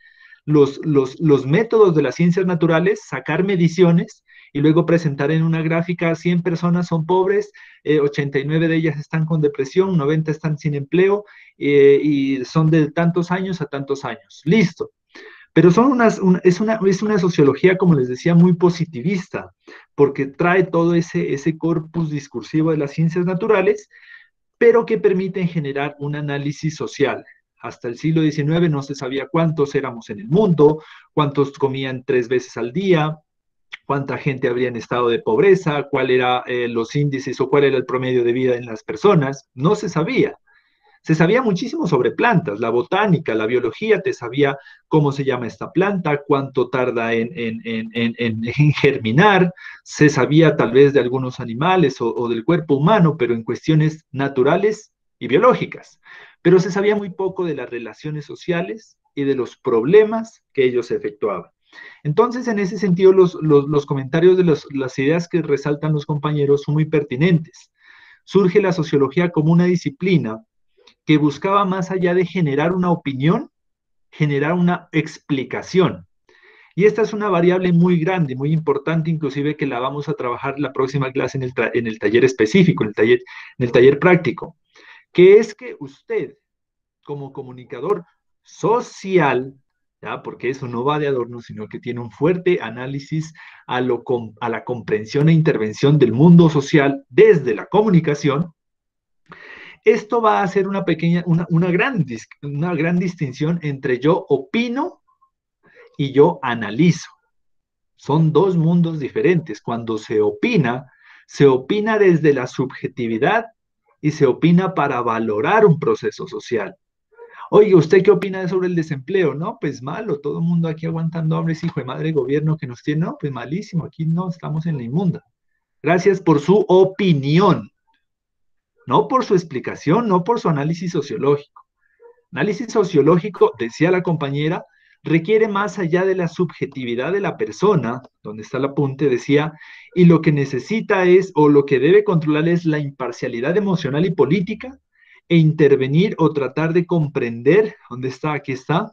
los métodos de las ciencias naturales, sacar mediciones y luego presentar en una gráfica 100 personas son pobres, 89 de ellas están con depresión, 90 están sin empleo y son de tantos años a tantos años. Listo. Pero es una sociología, como les decía, muy positivista, porque trae todo ese corpus discursivo de las ciencias naturales, pero que permiten generar un análisis social. Hasta el siglo XIX no se sabía cuántos éramos en el mundo, cuántos comían 3 veces al día, cuánta gente habría en estado de pobreza, cuál eran los índices o cuál era el promedio de vida en las personas, no se sabía. Se sabía muchísimo sobre plantas, la botánica, la biología, te sabía cómo se llama esta planta, cuánto tarda en germinar, se sabía tal vez de algunos animales o del cuerpo humano, pero en cuestiones naturales y biológicas. Pero se sabía muy poco de las relaciones sociales y de los problemas que ellos efectuaban. Entonces, en ese sentido, los comentarios de las ideas que resaltan los compañeros son muy pertinentes. Surge la sociología como una disciplina que buscaba, más allá de generar una opinión, generar una explicación. Y esta es una variable muy grande, muy importante, inclusive que la vamos a trabajar la próxima clase en el taller específico, en el taller práctico, que es que usted, como comunicador social, ¿ya? Porque eso no va de adorno, sino que tiene un fuerte análisis a la comprensión e intervención del mundo social desde la comunicación. Esto va a hacer una gran distinción entre yo opino y yo analizo. Son dos mundos diferentes. Cuando se opina desde la subjetividad y se opina para valorar un proceso social. Oye, ¿usted qué opina sobre el desempleo? No, pues malo, todo el mundo aquí aguantando hambre, hijo de madre gobierno que nos tiene. No, pues malísimo, aquí no, estamos en la inmunda. Gracias por su opinión. No por su explicación, no por su análisis sociológico. Análisis sociológico, decía la compañera, requiere más allá de la subjetividad de la persona, donde está el apunte, decía, y lo que necesita es, o lo que debe controlar es la imparcialidad emocional y política, e intervenir o tratar de comprender, ¿dónde está? Aquí está,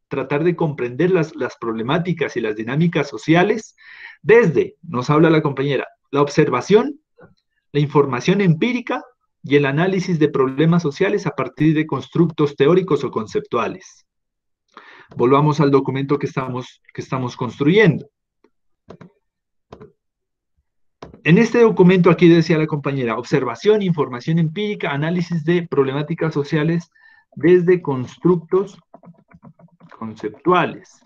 tratar de comprender las problemáticas y las dinámicas sociales desde, nos habla la compañera, la observación, la información empírica, y el análisis de problemas sociales a partir de constructos teóricos o conceptuales. Volvamos al documento que estamos construyendo. En este documento aquí decía la compañera, observación, información empírica, análisis de problemáticas sociales desde constructos conceptuales.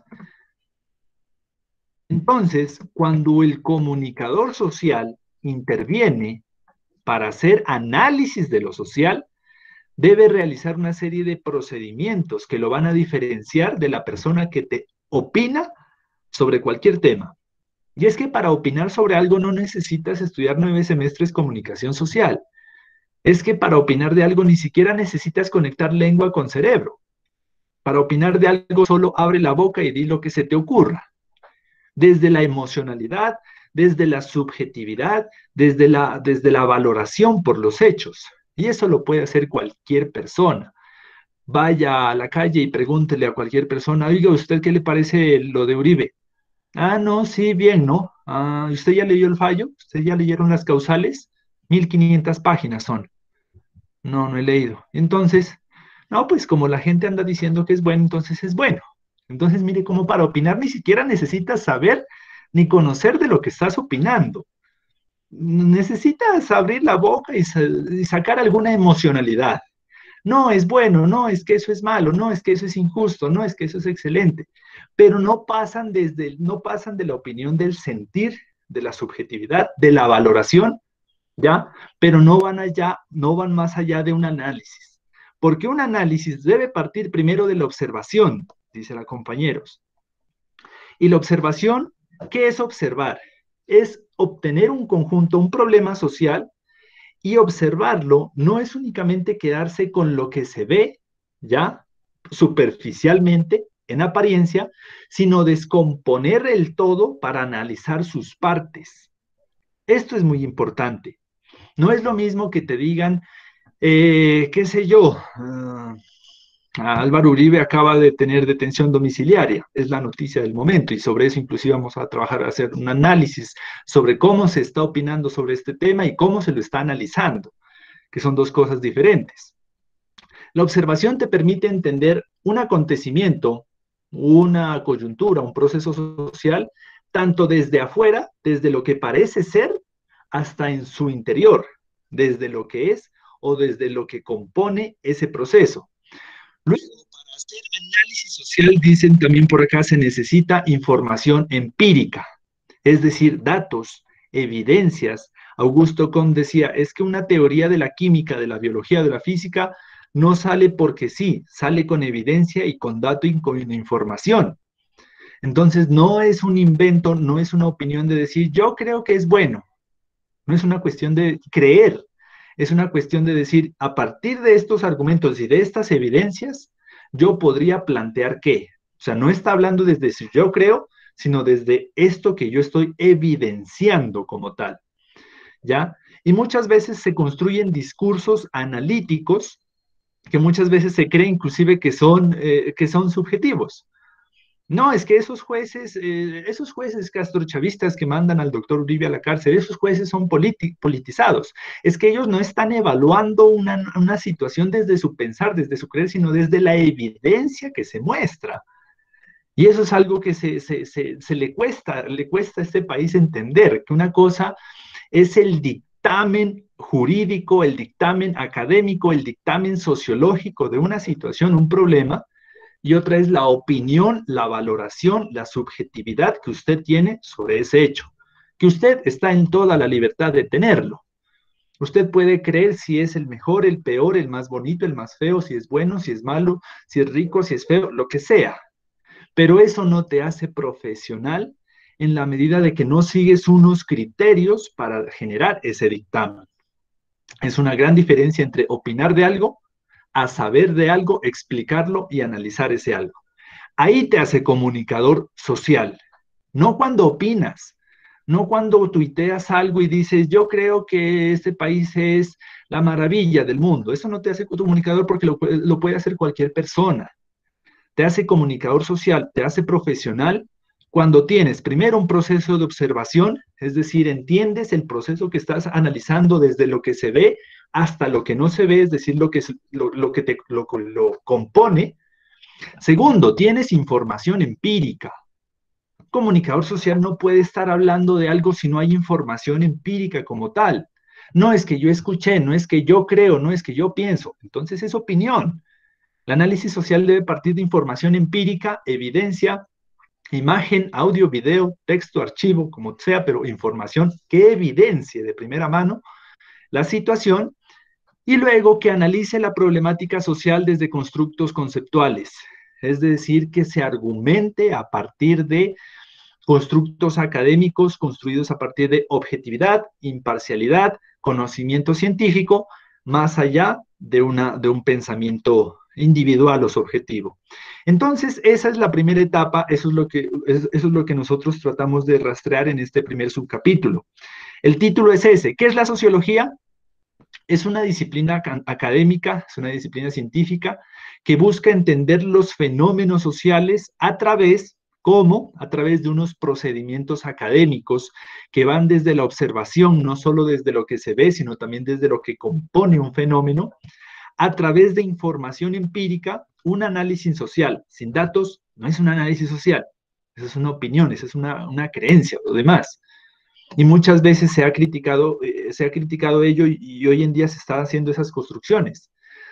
Entonces, cuando el comunicador social interviene para hacer análisis de lo social, debe realizar una serie de procedimientos que lo van a diferenciar de la persona que te opina sobre cualquier tema. Y es que para opinar sobre algo no necesitas estudiar 9 semestres comunicación social. Es que para opinar de algo ni siquiera necesitas conectar lengua con cerebro. Para opinar de algo solo abre la boca y di lo que se te ocurra. Desde la emocionalidad, desde la subjetividad, desde la valoración por los hechos. Y eso lo puede hacer cualquier persona. Vaya a la calle y pregúntele a cualquier persona, oiga, ¿usted qué le parece lo de Uribe? Ah, no, sí, bien, ¿no? Ah, ¿usted ya leyó el fallo? ¿Usted ya leyeron las causales? 1500 páginas son. No, no he leído. Entonces, no, pues como la gente anda diciendo que es bueno, entonces es bueno. Entonces, mire, como para opinar ni siquiera necesitas saber ni conocer de lo que estás opinando. Necesitas abrir la boca y sacar alguna emocionalidad. No, es bueno, no, es que eso es malo, no, es que eso es injusto, no, es que eso es excelente. Pero no pasan de la opinión del sentir, de la subjetividad, de la valoración, ¿ya? Pero no van más allá de un análisis. Porque un análisis debe partir primero de la observación, dice la compañeros. Y la observación, ¿qué es observar? Es obtener un conjunto, un problema social, y observarlo no es únicamente quedarse con lo que se ve, ya, superficialmente, en apariencia, sino descomponer el todo para analizar sus partes. Esto es muy importante. No es lo mismo que te digan, qué sé yo, Álvaro Uribe acaba de tener detención domiciliaria, es la noticia del momento, y sobre eso inclusive vamos a trabajar, a hacer un análisis sobre cómo se está opinando sobre este tema y cómo se lo está analizando, que son dos cosas diferentes. La observación te permite entender un acontecimiento, una coyuntura, un proceso social, tanto desde afuera, desde lo que parece ser, hasta en su interior, desde lo que es o desde lo que compone ese proceso. Luego, para hacer análisis social, dicen también por acá, se necesita información empírica, es decir, datos, evidencias. Augusto Comte decía, es que una teoría de la química, de la biología, de la física, no sale porque sí, sale con evidencia y con dato y con información. Entonces no es un invento, no es una opinión de decir yo creo que es bueno, no es una cuestión de creer, es una cuestión de decir a partir de estos argumentos y de estas evidencias, yo podría plantear qué. O sea, no está hablando desde si yo creo, sino desde esto que yo estoy evidenciando como tal, ¿ya? Y muchas veces se construyen discursos analíticos que muchas veces se cree inclusive que son subjetivos. No, es que esos jueces castrochavistas que mandan al doctor Uribe a la cárcel, esos jueces son politizados. Es que ellos no están evaluando una situación desde su pensar, desde su creer, sino desde la evidencia que se muestra. Y eso es algo que se le cuesta a este país entender, que una cosa es el dictamen jurídico, el dictamen académico, el dictamen sociológico de una situación, un problema, y otra es la opinión, la valoración, la subjetividad que usted tiene sobre ese hecho, que usted está en toda la libertad de tenerlo. Usted puede creer si es el mejor, el peor, el más bonito, el más feo, si es bueno, si es malo, si es rico, si es feo, lo que sea. Pero eso no te hace profesional en la medida de que no sigues unos criterios para generar ese dictamen. Es una gran diferencia entre opinar de algo a saber de algo, explicarlo y analizar ese algo. Ahí te hace comunicador social, no cuando opinas, no cuando tuiteas algo y dices, yo creo que este país es la maravilla del mundo. Eso no te hace comunicador porque lo puede hacer cualquier persona. Te hace comunicador social, te hace profesional cuando tienes primero un proceso de observación, es decir, entiendes el proceso que estás analizando desde lo que se ve hasta lo que no se ve, es decir, lo que lo compone. Segundo, tienes información empírica. Un comunicador social no puede estar hablando de algo si no hay información empírica como tal. No es que yo escuché, no es que yo creo, no es que yo pienso. Entonces es opinión. El análisis social debe partir de información empírica, evidencia, imagen, audio, video, texto, archivo, como sea, pero información que evidencie de primera mano la situación y luego que analice la problemática social desde constructos conceptuales, es decir, que se argumente a partir de constructos académicos construidos a partir de objetividad, imparcialidad, conocimiento científico, más allá de un pensamiento individual o subjetivo. Entonces, esa es la primera etapa, eso es lo que nosotros tratamos de rastrear en este primer subcapítulo. El título es ese, ¿qué es la sociología? Es una disciplina académica, es una disciplina científica que busca entender los fenómenos sociales a través de unos procedimientos académicos que van desde la observación, no solo desde lo que se ve, sino también desde lo que compone un fenómeno, a través de información empírica, un análisis social. Sin datos no es un análisis social, eso es una opinión, eso es una creencia, lo demás. Y muchas veces se ha criticado ello y hoy en día se están haciendo esas construcciones.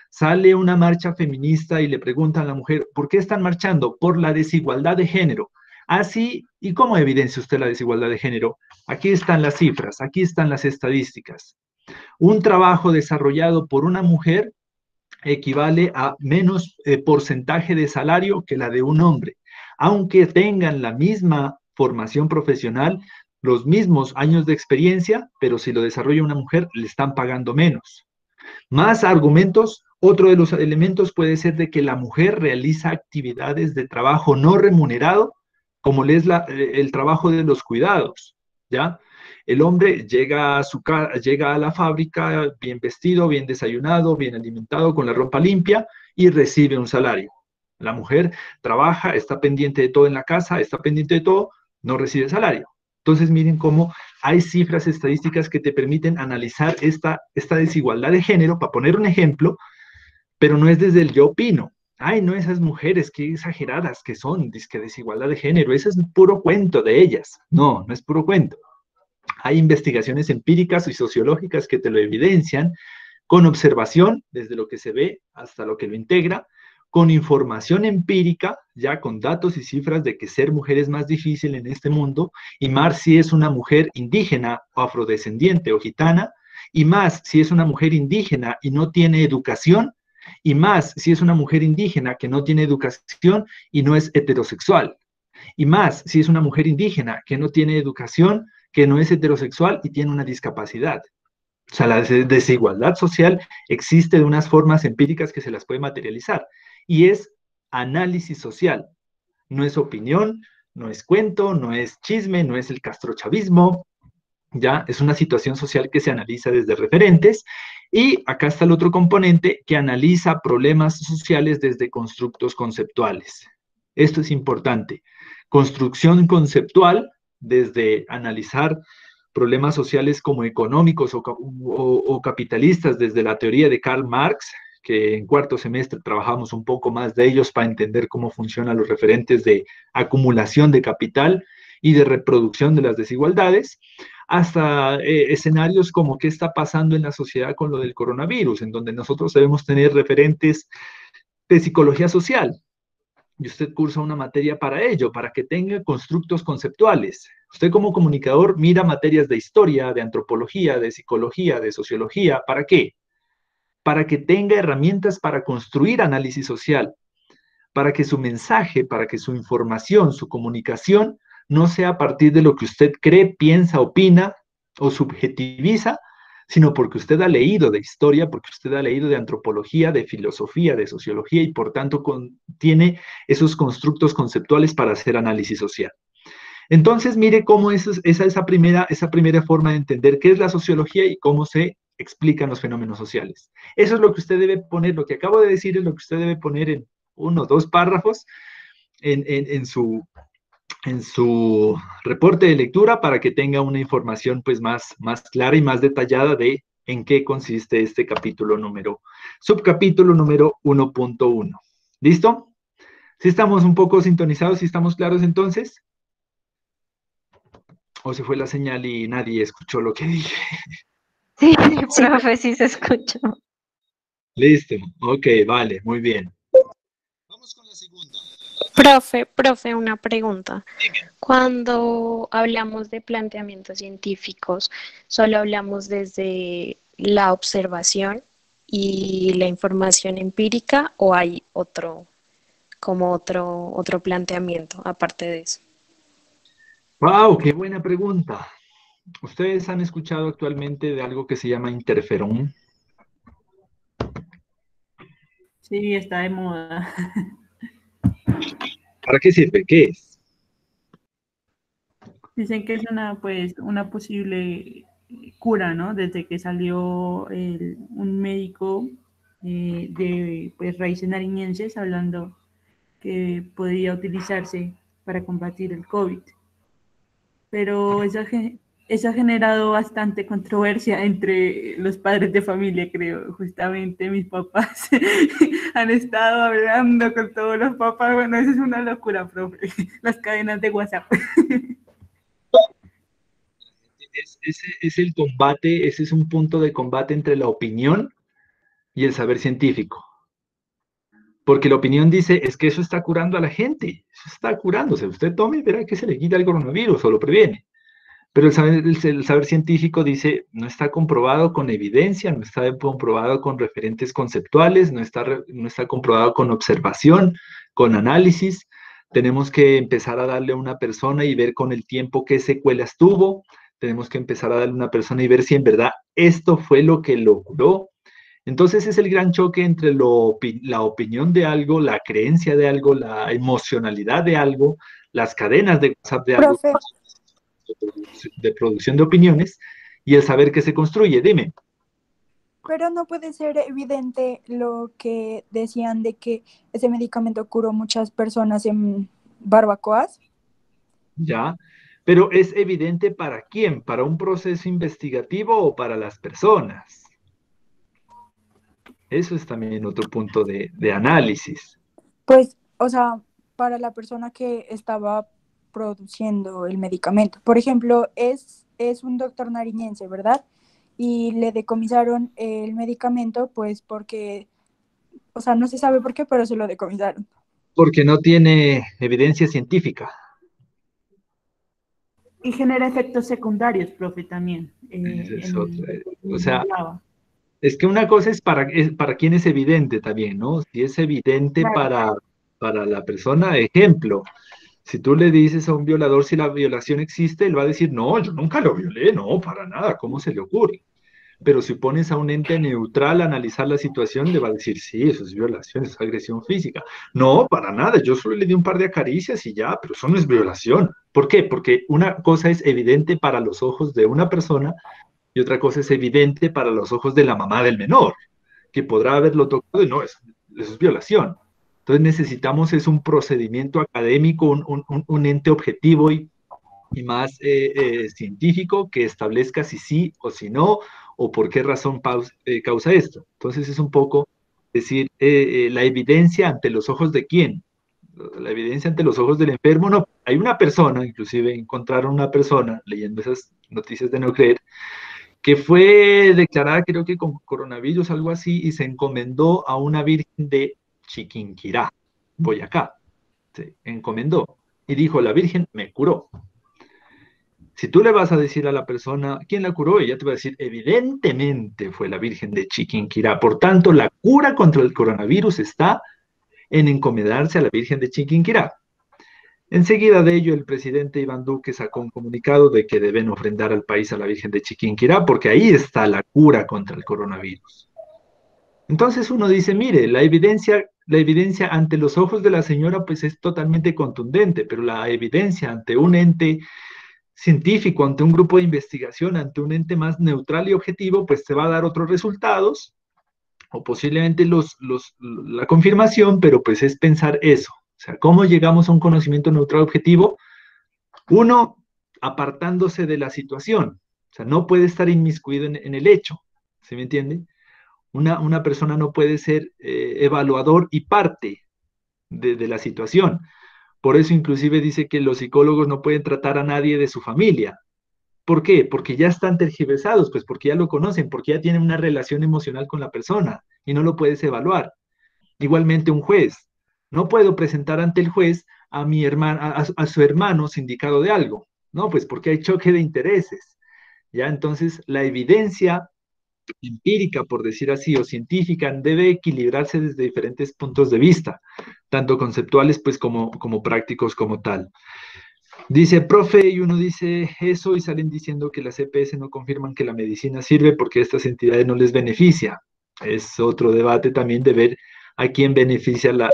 Sale una marcha feminista y le preguntan a la mujer, ¿por qué están marchando? Por la desigualdad de género. Así, ¿y cómo evidencia usted la desigualdad de género? Aquí están las cifras, aquí están las estadísticas. Un trabajo desarrollado por una mujer equivale a menos porcentaje de salario que la de un hombre, aunque tengan la misma formación profesional, los mismos años de experiencia, pero si lo desarrolla una mujer, le están pagando menos. Más argumentos, otro de los elementos puede ser de que la mujer realiza actividades de trabajo no remunerado, como es el trabajo de los cuidados, ¿ya? El hombre llega a la fábrica bien vestido, bien desayunado, bien alimentado, con la ropa limpia y recibe un salario. La mujer trabaja, está pendiente de todo en la casa, está pendiente de todo, no recibe salario. Entonces miren cómo hay cifras estadísticas que te permiten analizar esta desigualdad de género, para poner un ejemplo, pero no es desde el yo opino. Ay, no, esas mujeres, qué exageradas que son, dizque desigualdad de género, ese es puro cuento de ellas. No, no es puro cuento. Hay investigaciones empíricas y sociológicas que te lo evidencian con observación, desde lo que se ve hasta lo que lo integra, con información empírica, ya con datos y cifras de que ser mujer es más difícil en este mundo, y más si es una mujer indígena o afrodescendiente o gitana, y más si es una mujer indígena y no tiene educación, y más si es una mujer indígena que no tiene educación y no es heterosexual, y más si es una mujer indígena que no tiene educación, que no es heterosexual y tiene una discapacidad. O sea, la desigualdad social existe de unas formas empíricas que se las puede materializar, y es análisis social, no es opinión, no es cuento, no es chisme, no es el castrochavismo, ya es una situación social que se analiza desde referentes, y acá está el otro componente que analiza problemas sociales desde constructos conceptuales. Esto es importante. Construcción conceptual desde analizar problemas sociales como económicos o capitalistas desde la teoría de Karl Marx, que en cuarto semestre trabajamos un poco más de ellos para entender cómo funcionan los referentes de acumulación de capital y de reproducción de las desigualdades, hasta escenarios como qué está pasando en la sociedad con lo del coronavirus, en donde nosotros debemos tener referentes de psicología social. Y usted cursa una materia para ello, para que tenga constructos conceptuales. Usted como comunicador mira materias de historia, de antropología, de psicología, de sociología. ¿Para qué? Para que tenga herramientas para construir análisis social, para que su mensaje, para que su información, su comunicación, no sea a partir de lo que usted cree, piensa, opina o subjetiviza, sino porque usted ha leído de historia, porque usted ha leído de antropología, de filosofía, de sociología, y por tanto tiene esos constructos conceptuales para hacer análisis social. Entonces, mire cómo esa primera forma de entender qué es la sociología y cómo se explican los fenómenos sociales. Eso es lo que usted debe poner, lo que acabo de decir es lo que usted debe poner en 1 o 2 párrafos en su reporte de lectura, para que tenga una información pues más clara y más detallada de en qué consiste este subcapítulo número 1.1. ¿Listo? ¿Sí estamos un poco sintonizados? ¿Sí estamos claros entonces? ¿O se fue la señal y nadie escuchó lo que dije? Sí, profe, sí se escuchó. Listo, ok, vale, muy bien. Profe, una pregunta. Cuando hablamos de planteamientos científicos, ¿solo hablamos desde la observación y la información empírica o hay otro planteamiento aparte de eso? ¡Wow! ¡Qué buena pregunta! ¿Ustedes han escuchado actualmente de algo que se llama interferón? Sí, está de moda. ¿Para qué sirve? ¿Qué es? Dicen que es una posible cura, ¿no? Desde que salió un médico de raíces nariñenses hablando que podía utilizarse para combatir el COVID. Pero eso ha generado bastante controversia entre los padres de familia, creo. Justamente mis papás han estado hablando con todos los papás. Bueno, eso es una locura, profe. Las cadenas de WhatsApp. Es el combate, ese es un punto de combate entre la opinión y el saber científico. Porque la opinión dice, es que eso está curando a la gente, eso está curándose. Usted tome y verá que se le quita el coronavirus o lo previene. Pero el saber científico dice, no está comprobado con evidencia, no está comprobado con referentes conceptuales, no está comprobado con observación, con análisis. Tenemos que empezar a darle a una persona y ver con el tiempo qué secuelas tuvo. Tenemos que empezar a darle a una persona y ver si en verdad esto fue lo que lo curó. Entonces es el gran choque entre la opinión de algo, la creencia de algo, la emocionalidad de algo, las cadenas de WhatsApp de algo, de producción de opiniones, y el saber que se construye. Dime. Pero no puede ser evidente lo que decían de que ese medicamento curó muchas personas en barbacoas. Ya, pero ¿es evidente para quién? ¿Para un proceso investigativo o para las personas? Eso es también otro punto de análisis. Pues, o sea, para la persona que estaba produciendo el medicamento. Por ejemplo, es un doctor nariñense, ¿verdad? Y le decomisaron el medicamento, pues porque, o sea, no se sabe por qué, pero se lo decomisaron. Porque no tiene evidencia científica. Y genera efectos secundarios, profe, también. O sea, Es que una cosa es para quién es evidente también, ¿no? Si es evidente Claro. para la persona, ejemplo, si tú le dices a un violador si la violación existe, él va a decir, no, yo nunca lo violé, no, para nada, ¿cómo se le ocurre? Pero si pones a un ente neutral a analizar la situación, le va a decir, sí, eso es violación, eso es agresión física. No, para nada, yo solo le di un par de acaricias y ya, pero eso no es violación. ¿Por qué? Porque una cosa es evidente para los ojos de una persona y otra cosa es evidente para los ojos de la mamá del menor, que podrá haberlo tocado y no, eso es violación. Entonces necesitamos es un procedimiento académico, un ente objetivo y más científico que establezca si sí o si no, o por qué razón causa esto. Entonces es un poco decir, la evidencia ante los ojos de quién, la evidencia ante los ojos del enfermo, no, hay una persona, inclusive encontraron una persona, leyendo esas noticias de no creer, que fue declarada creo que con coronavirus, algo así, y se encomendó a una virgen de Chiquinquirá, Boyacá, se encomendó, y dijo, la virgen me curó. Si tú le vas a decir a la persona, ¿quién la curó? Ella te va a decir, evidentemente fue la Virgen de Chiquinquirá. Por tanto, la cura contra el coronavirus está en encomendarse a la Virgen de Chiquinquirá. Enseguida de ello, el presidente Iván Duque sacó un comunicado de que deben ofrendar al país a la Virgen de Chiquinquirá porque ahí está la cura contra el coronavirus. Entonces uno dice, mire, la evidencia ante los ojos de la señora pues es totalmente contundente, pero la evidencia ante un ente científico, ante un grupo de investigación, ante un ente más neutral y objetivo, pues te va a dar otros resultados, o posiblemente la confirmación, pero pues es pensar eso. O sea, ¿cómo llegamos a un conocimiento neutral objetivo? Uno, apartándose de la situación. O sea, no puede estar inmiscuido en el hecho. ¿Se me entiende? Una persona no puede ser evaluador y parte de la situación. Por eso inclusive dice que los psicólogos no pueden tratar a nadie de su familia. ¿Por qué? Porque ya están tergiversados, pues porque ya lo conocen, porque ya tienen una relación emocional con la persona y no lo puedes evaluar. Igualmente un juez. No puedo presentar ante el juez a mi hermano, a su hermano sindicado de algo, ¿no? Pues porque hay choque de intereses. Ya entonces la evidencia empírica, por decir así, o científica, debe equilibrarse desde diferentes puntos de vista, tanto conceptuales pues como prácticos como tal. Dice, profe, y uno dice eso y salen diciendo que las EPS no confirman que la medicina sirve porque a estas entidades no les beneficia. Es otro debate también de ver a quién beneficia el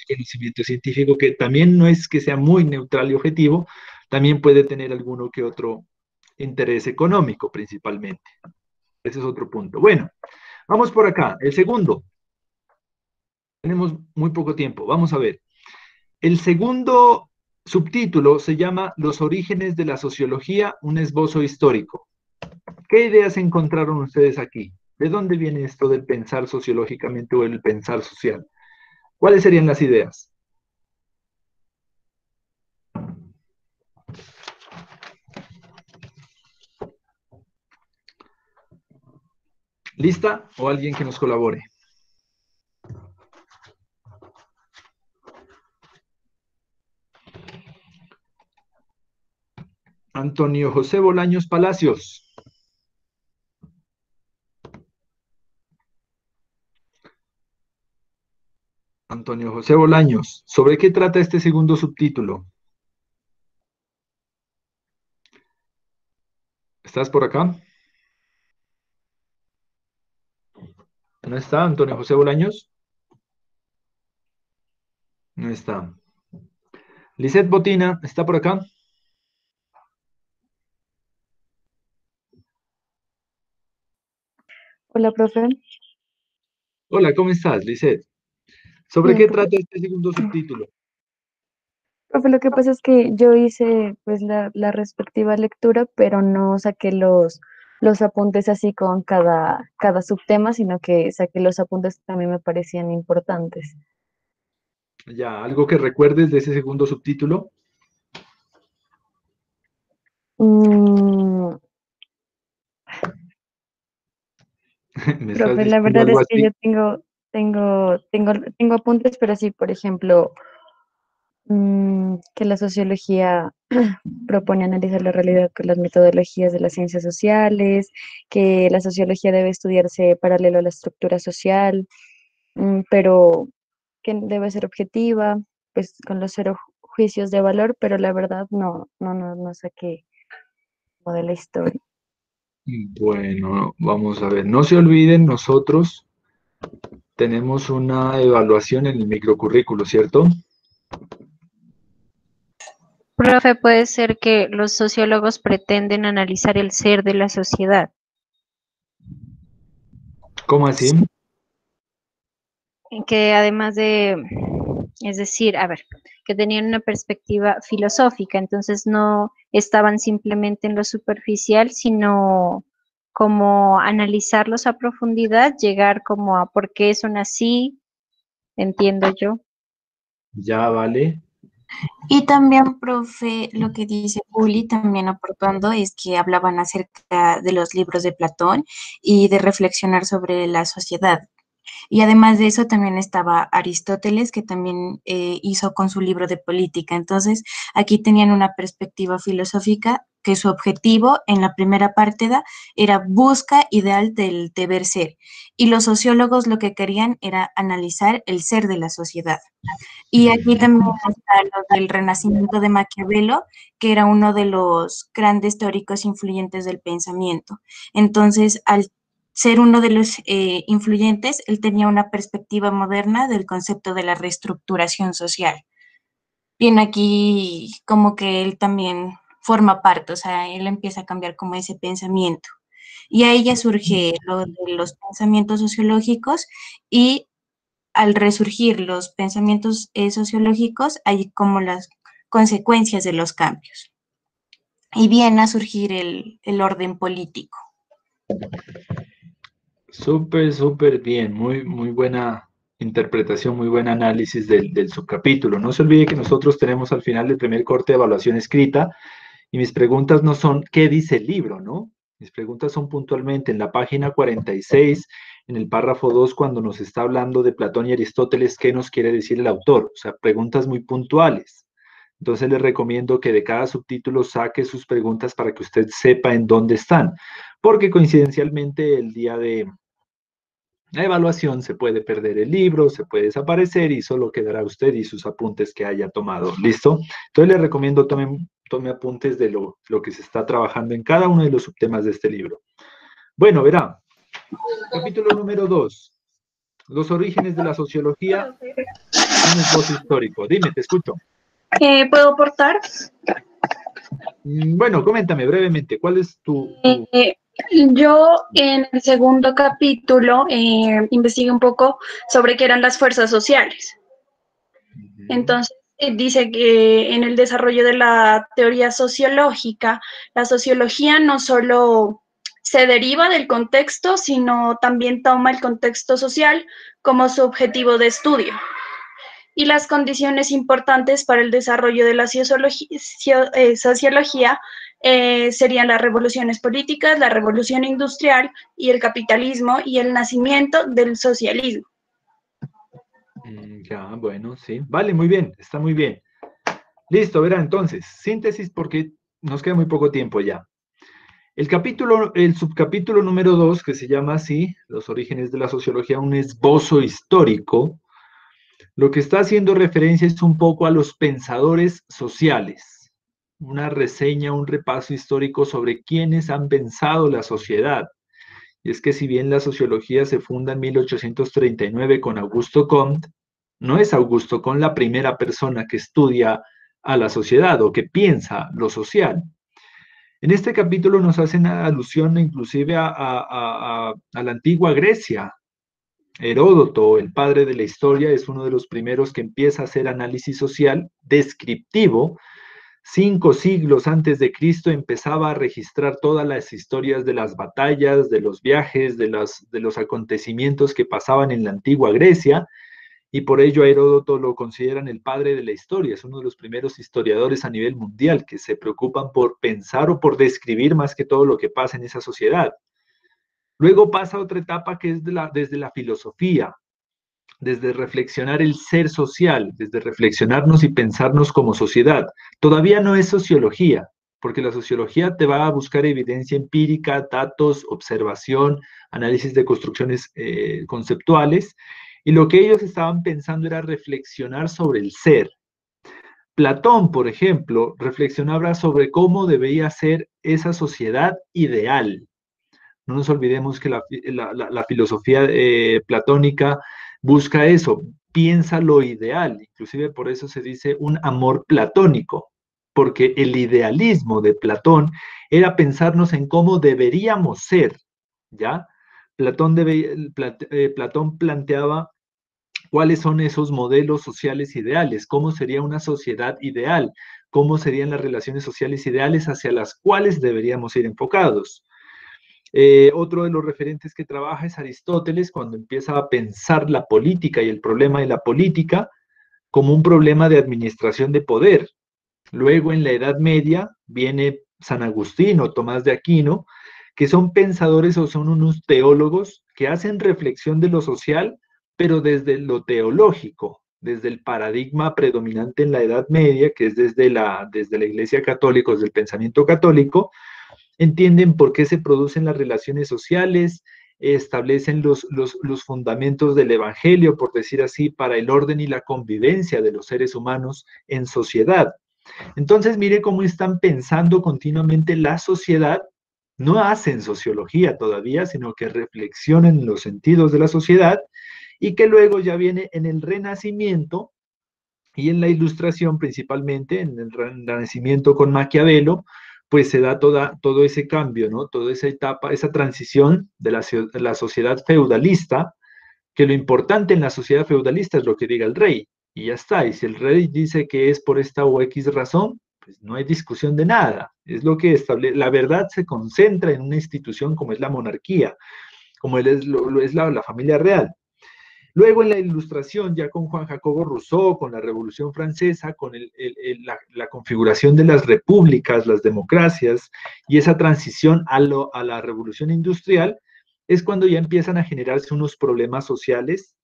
conocimiento científico, que también no es que sea muy neutral y objetivo, también puede tener alguno que otro interés económico principalmente. Ese es otro punto. Bueno, vamos por acá. El segundo. Tenemos muy poco tiempo. Vamos a ver. El segundo subtítulo se llama Los orígenes de la sociología, un esbozo histórico. ¿Qué ideas encontraron ustedes aquí? ¿De dónde viene esto del pensar sociológicamente o el pensar social? ¿Cuáles serían las ideas? ¿Lista? ¿O alguien que nos colabore? Antonio José Bolaños Palacios. Antonio José Bolaños, ¿sobre qué trata este segundo subtítulo? ¿Estás por acá? ¿No está Antonio José Bolaños? No está. Lisette Botina, ¿está por acá? Hola, profe. Hola, ¿cómo estás, Lisette? ¿Sobre Bien, qué profe. trata este segundo subtítulo? Profe, lo que pasa es que yo hice pues la respectiva lectura, pero no saqué los apuntes así con cada subtema, sino que saqué los apuntes que también me parecían importantes. Ya, ¿algo que recuerdes de ese segundo subtítulo? Mm, ¿Me estás profe, la diciendo verdad algo es que así? yo tengo apuntes, pero sí, por ejemplo, que la sociología propone analizar la realidad con las metodologías de las ciencias sociales, que la sociología debe estudiarse paralelo a la estructura social, pero que debe ser objetiva, pues con los cero juicios de valor, pero la verdad no saqué como de la historia. Bueno, vamos a ver. No se olviden, nosotros tenemos una evaluación en el microcurrículo, ¿cierto? Profe, puede ser que los sociólogos pretenden analizar el ser de la sociedad. ¿Cómo así? Que además de, es decir, a ver, que tenían una perspectiva filosófica, entonces no estaban simplemente en lo superficial, sino como analizarlos a profundidad, llegar como a por qué son así, entiendo yo. Ya, vale. Y también, profe, lo que dice Uli, también aportando, es que hablaban acerca de los libros de Platón y de reflexionar sobre la sociedad. Y además de eso también estaba Aristóteles, que también hizo con su libro de política. Entonces, aquí tenían una perspectiva filosófica que su objetivo en la primera parte era busca ideal del deber ser. Y los sociólogos lo que querían era analizar el ser de la sociedad. Y aquí también está lo del renacimiento de Maquiavelo, que era uno de los grandes teóricos influyentes del pensamiento. Entonces, al ser uno de los influyentes, él tenía una perspectiva moderna del concepto de la reestructuración social. Bien, aquí como que él también forma parte, o sea, él empieza a cambiar como ese pensamiento. Y ahí ya surge lo de los pensamientos sociológicos y al resurgir los pensamientos sociológicos hay como las consecuencias de los cambios. Y viene a surgir el orden político. Súper bien, muy buena interpretación, muy buen análisis del subcapítulo. No se olvide que nosotros tenemos al final del primer corte de evaluación escrita y mis preguntas no son ¿qué dice el libro?, ¿no? Mis preguntas son puntualmente en la página 46, en el párrafo 2, cuando nos está hablando de Platón y Aristóteles, ¿qué nos quiere decir el autor? O sea, preguntas muy puntuales. Entonces les recomiendo que de cada subtítulo saque sus preguntas para que usted sepa en dónde están, porque coincidencialmente el día de la evaluación se puede perder el libro, se puede desaparecer y solo quedará usted y sus apuntes que haya tomado. ¿Listo? Entonces les recomiendo tome apuntes de lo que se está trabajando en cada uno de los subtemas de este libro. Bueno, verá. Capítulo número 2. Los orígenes de la sociología. Un esbozo histórico. Dime, te escucho. ¿Puedo aportar? Bueno, coméntame brevemente, ¿cuál es tu... Yo en el segundo capítulo investigué un poco sobre qué eran las fuerzas sociales. Entonces, dice que en el desarrollo de la teoría sociológica, la sociología no solo se deriva del contexto, sino también toma el contexto social como su objetivo de estudio. Y las condiciones importantes para el desarrollo de la sociología serían las revoluciones políticas, la revolución industrial y el capitalismo y el nacimiento del socialismo. Ya, bueno, sí. Vale, muy bien, está muy bien. Listo, verá, entonces, síntesis porque nos queda muy poco tiempo ya. El subcapítulo número 2, que se llama así, Los orígenes de la sociología, un esbozo histórico, lo que está haciendo referencia es un poco a los pensadores sociales, una reseña, un repaso histórico sobre quiénes han pensado la sociedad. Y es que si bien la sociología se funda en 1839 con Augusto Comte, no es Augusto Comte la primera persona que estudia a la sociedad o que piensa lo social. En este capítulo nos hacen alusión inclusive a la antigua Grecia. Heródoto, el padre de la historia, es uno de los primeros que empieza a hacer análisis social descriptivo. 5 siglos antes de Cristo empezaba a registrar todas las historias de las batallas, de los viajes, de los acontecimientos que pasaban en la antigua Grecia, y por ello a Heródoto lo consideran el padre de la historia. Es uno de los primeros historiadores a nivel mundial que se preocupan por pensar o por describir más que todo lo que pasa en esa sociedad. Luego pasa otra etapa que es desde la filosofía. desde reflexionar el ser social, desde reflexionarnos y pensarnos como sociedad. Todavía no es sociología, porque la sociología te va a buscar evidencia empírica, datos, observación, análisis de construcciones conceptuales, y lo que ellos estaban pensando era reflexionar sobre el ser. Platón, por ejemplo, reflexionaba sobre cómo debía ser esa sociedad ideal. No nos olvidemos que la filosofía platónica busca eso, piensa lo ideal, inclusive por eso se dice un amor platónico, porque el idealismo de Platón era pensarnos en cómo deberíamos ser, ¿ya? Platón planteaba cuáles son esos modelos sociales ideales, cómo sería una sociedad ideal, cómo serían las relaciones sociales ideales hacia las cuales deberíamos ir enfocados. Otro de los referentes que trabaja es Aristóteles, cuando empieza a pensar la política y el problema de la política como un problema de administración de poder. Luego, en la Edad Media, viene San Agustín o Tomás de Aquino, que son pensadores o son unos teólogos que hacen reflexión de lo social, pero desde lo teológico, desde el paradigma predominante en la Edad Media, que es desde la Iglesia Católica, desde el pensamiento católico, entienden por qué se producen las relaciones sociales, establecen los fundamentos del Evangelio, por decir así, para el orden y la convivencia de los seres humanos en sociedad. Entonces, mire cómo están pensando continuamente la sociedad. No hacen sociología todavía, sino que reflexionan los sentidos de la sociedad y que luego ya viene en el Renacimiento y en la Ilustración principalmente, en el Renacimiento con Maquiavelo, pues se da todo ese cambio, ¿no? Toda esa etapa, esa transición de la sociedad feudalista, que lo importante en la sociedad feudalista es lo que diga el rey, y ya está. Y si el rey dice que es por esta o X razón, pues no hay discusión de nada. Es lo que establece, la verdad se concentra en una institución como es la monarquía, como lo es la familia real. Luego en la Ilustración, ya con Juan Jacobo Rousseau, con la Revolución Francesa, con la configuración de las repúblicas, las democracias, y esa transición a la Revolución Industrial, es cuando ya empiezan a generarse unos problemas sociales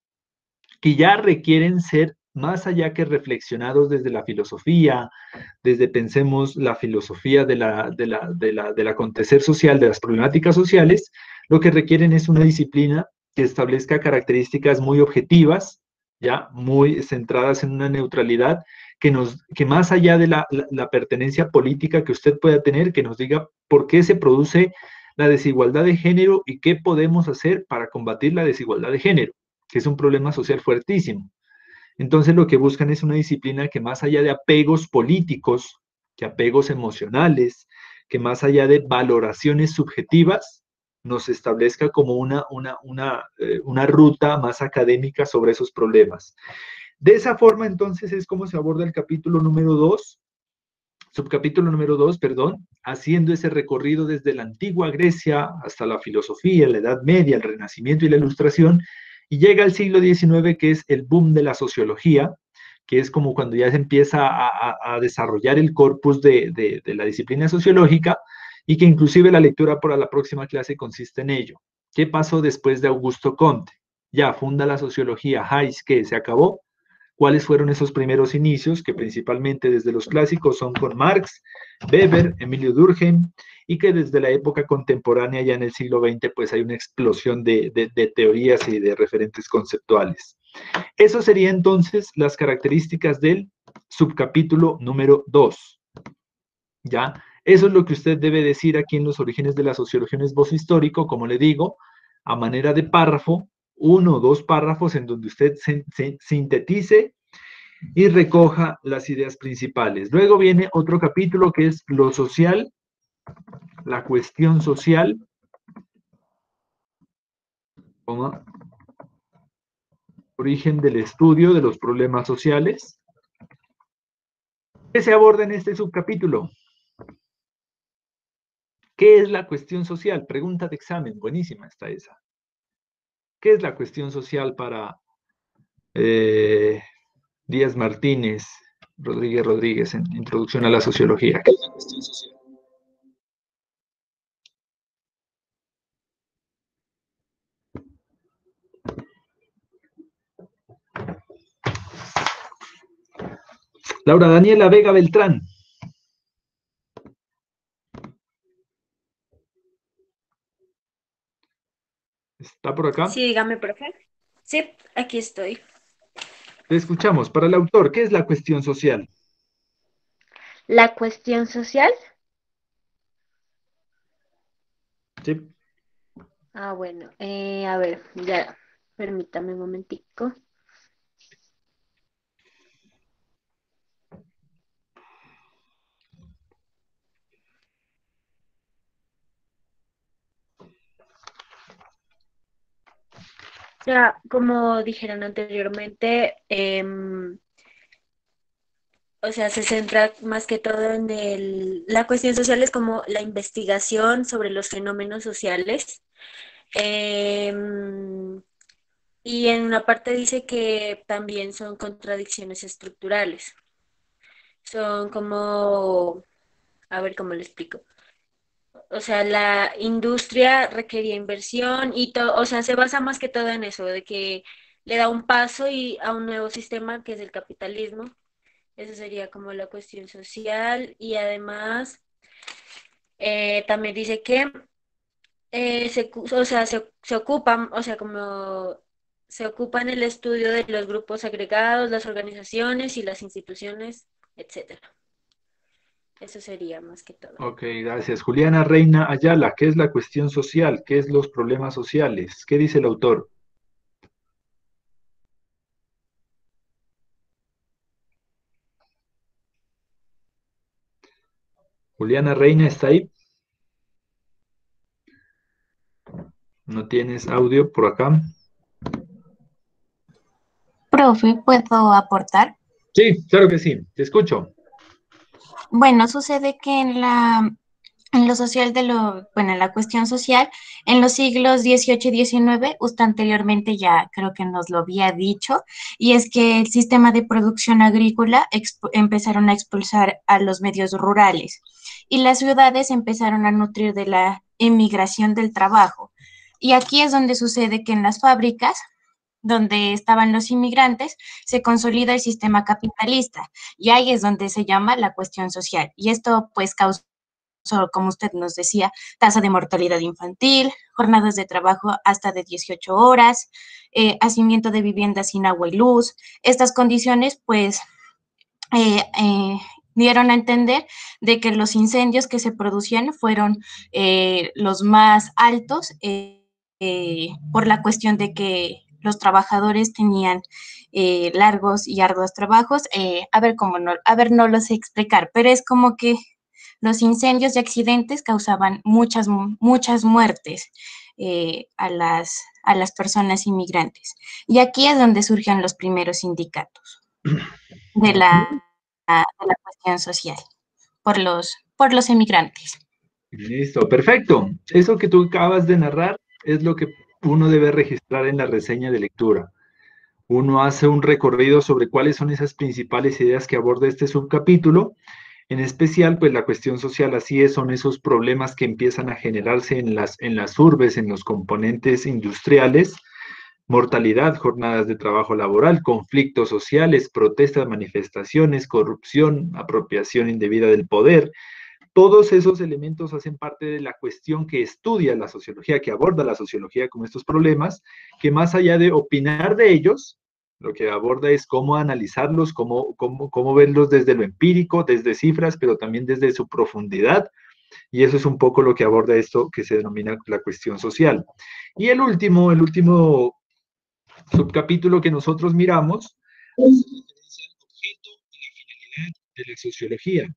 que ya requieren ser más allá que reflexionados desde la filosofía, desde pensemos la filosofía del acontecer social, de las problemáticas sociales, lo que requieren es una disciplina que establezca características muy objetivas, ya muy centradas en una neutralidad, que más allá de la pertenencia política que usted pueda tener, que nos diga por qué se produce la desigualdad de género y qué podemos hacer para combatir la desigualdad de género, que es un problema social fuertísimo. Entonces lo que buscan es una disciplina que más allá de apegos políticos, que apegos emocionales, que más allá de valoraciones subjetivas, nos establezca como una ruta más académica sobre esos problemas. De esa forma, entonces, es como se aborda el capítulo número 2, subcapítulo número 2, perdón, haciendo ese recorrido desde la antigua Grecia hasta la filosofía, la Edad Media, el Renacimiento y la Ilustración, y llega al siglo XIX, que es el boom de la sociología, que es como cuando ya se empieza a desarrollar el corpus de la disciplina sociológica, y que inclusive la lectura para la próxima clase consiste en ello. ¿Qué pasó después de Augusto Comte? Ya funda la sociología, Hayes, ¿qué? ¿Se acabó? ¿Cuáles fueron esos primeros inicios? Que principalmente desde los clásicos son con Marx, Weber, Emilio Durkheim, y que desde la época contemporánea, ya en el siglo XX, pues hay una explosión de teorías y de referentes conceptuales. Eso serían entonces las características del subcapítulo número 2. ¿Ya? Eso es lo que usted debe decir aquí en los orígenes de la sociología en esbozo histórico, como le digo, a manera de párrafo, 1 o 2 párrafos en donde usted sintetice y recoja las ideas principales. Luego viene otro capítulo que es lo social, la cuestión social, origen del estudio de los problemas sociales. ¿Qué se aborda en este subcapítulo? ¿Qué es la cuestión social? Pregunta de examen, buenísima está esa. ¿Qué es la cuestión social para Díaz Martínez, Rodríguez en Introducción a la Sociología? ¿Qué es la cuestión social? Laura Daniela Vega Beltrán. ¿Está por acá? Sí, dígame, profe. Sí, aquí estoy. Te escuchamos. Para el autor, ¿qué es la cuestión social? La cuestión social. Sí. Ah, bueno, a ver, ya, permítame un momentico. O sea, como dijeron anteriormente, o sea, se centra más que todo en la cuestión social es como la investigación sobre los fenómenos sociales. Em, y en una parte dice que también son contradicciones estructurales. Son como, a ver cómo le explico. O sea, la industria requería inversión y todo, o sea, se basa más que todo en eso, de que le da un paso y a un nuevo sistema que es el capitalismo. Eso sería como la cuestión social y además también dice que o sea, se ocupan, o sea, como se ocupan el estudio de los grupos agregados, las organizaciones y las instituciones, etcétera. Eso sería más que todo. Ok, gracias. Juliana Reina Ayala, ¿qué es la cuestión social? ¿Qué es los problemas sociales? ¿Qué dice el autor? Juliana Reina, ¿está ahí? ¿No tienes audio por acá? Profe, ¿puedo aportar? Sí, claro que sí, te escucho. Bueno, sucede que en lo social bueno, en la cuestión social, en los siglos XVIII y XIX, usted anteriormente ya creo que nos lo había dicho, y es que el sistema de producción agrícola empezaron a expulsar a los medios rurales y las ciudades empezaron a nutrir de la emigración del trabajo. Y aquí es donde sucede que en las fábricas donde estaban los inmigrantes, se consolida el sistema capitalista y ahí es donde se llama la cuestión social. Y esto pues causó, como usted nos decía, tasa de mortalidad infantil, jornadas de trabajo hasta de 18 horas, hacimiento de viviendas sin agua y luz. Estas condiciones pues dieron a entender de que los incendios que se producían fueron los más altos por la cuestión de que los trabajadores tenían largos y arduos trabajos. A ver, no lo sé explicar, pero es como que los incendios y accidentes causaban muchas muertes a las personas inmigrantes. Y aquí es donde surgen los primeros sindicatos de la cuestión social por los emigrantes. Listo, perfecto. Eso que tú acabas de narrar es lo que uno debe registrar en la reseña de lectura. Uno hace un recorrido sobre cuáles son esas principales ideas que aborda este subcapítulo. En especial, pues la cuestión social así es, son esos problemas que empiezan a generarse en las urbes, en los componentes industriales, mortalidad, jornadas de trabajo laboral, conflictos sociales, protestas, manifestaciones, corrupción, apropiación indebida del poder. Todos esos elementos hacen parte de la cuestión que estudia la sociología, que aborda la sociología con estos problemas, que más allá de opinar de ellos, lo que aborda es cómo analizarlos, cómo verlos desde lo empírico, desde cifras, pero también desde su profundidad. Y eso es un poco lo que aborda esto que se denomina la cuestión social. Y el último subcapítulo que nosotros miramos es el objeto y la finalidad de la sociología.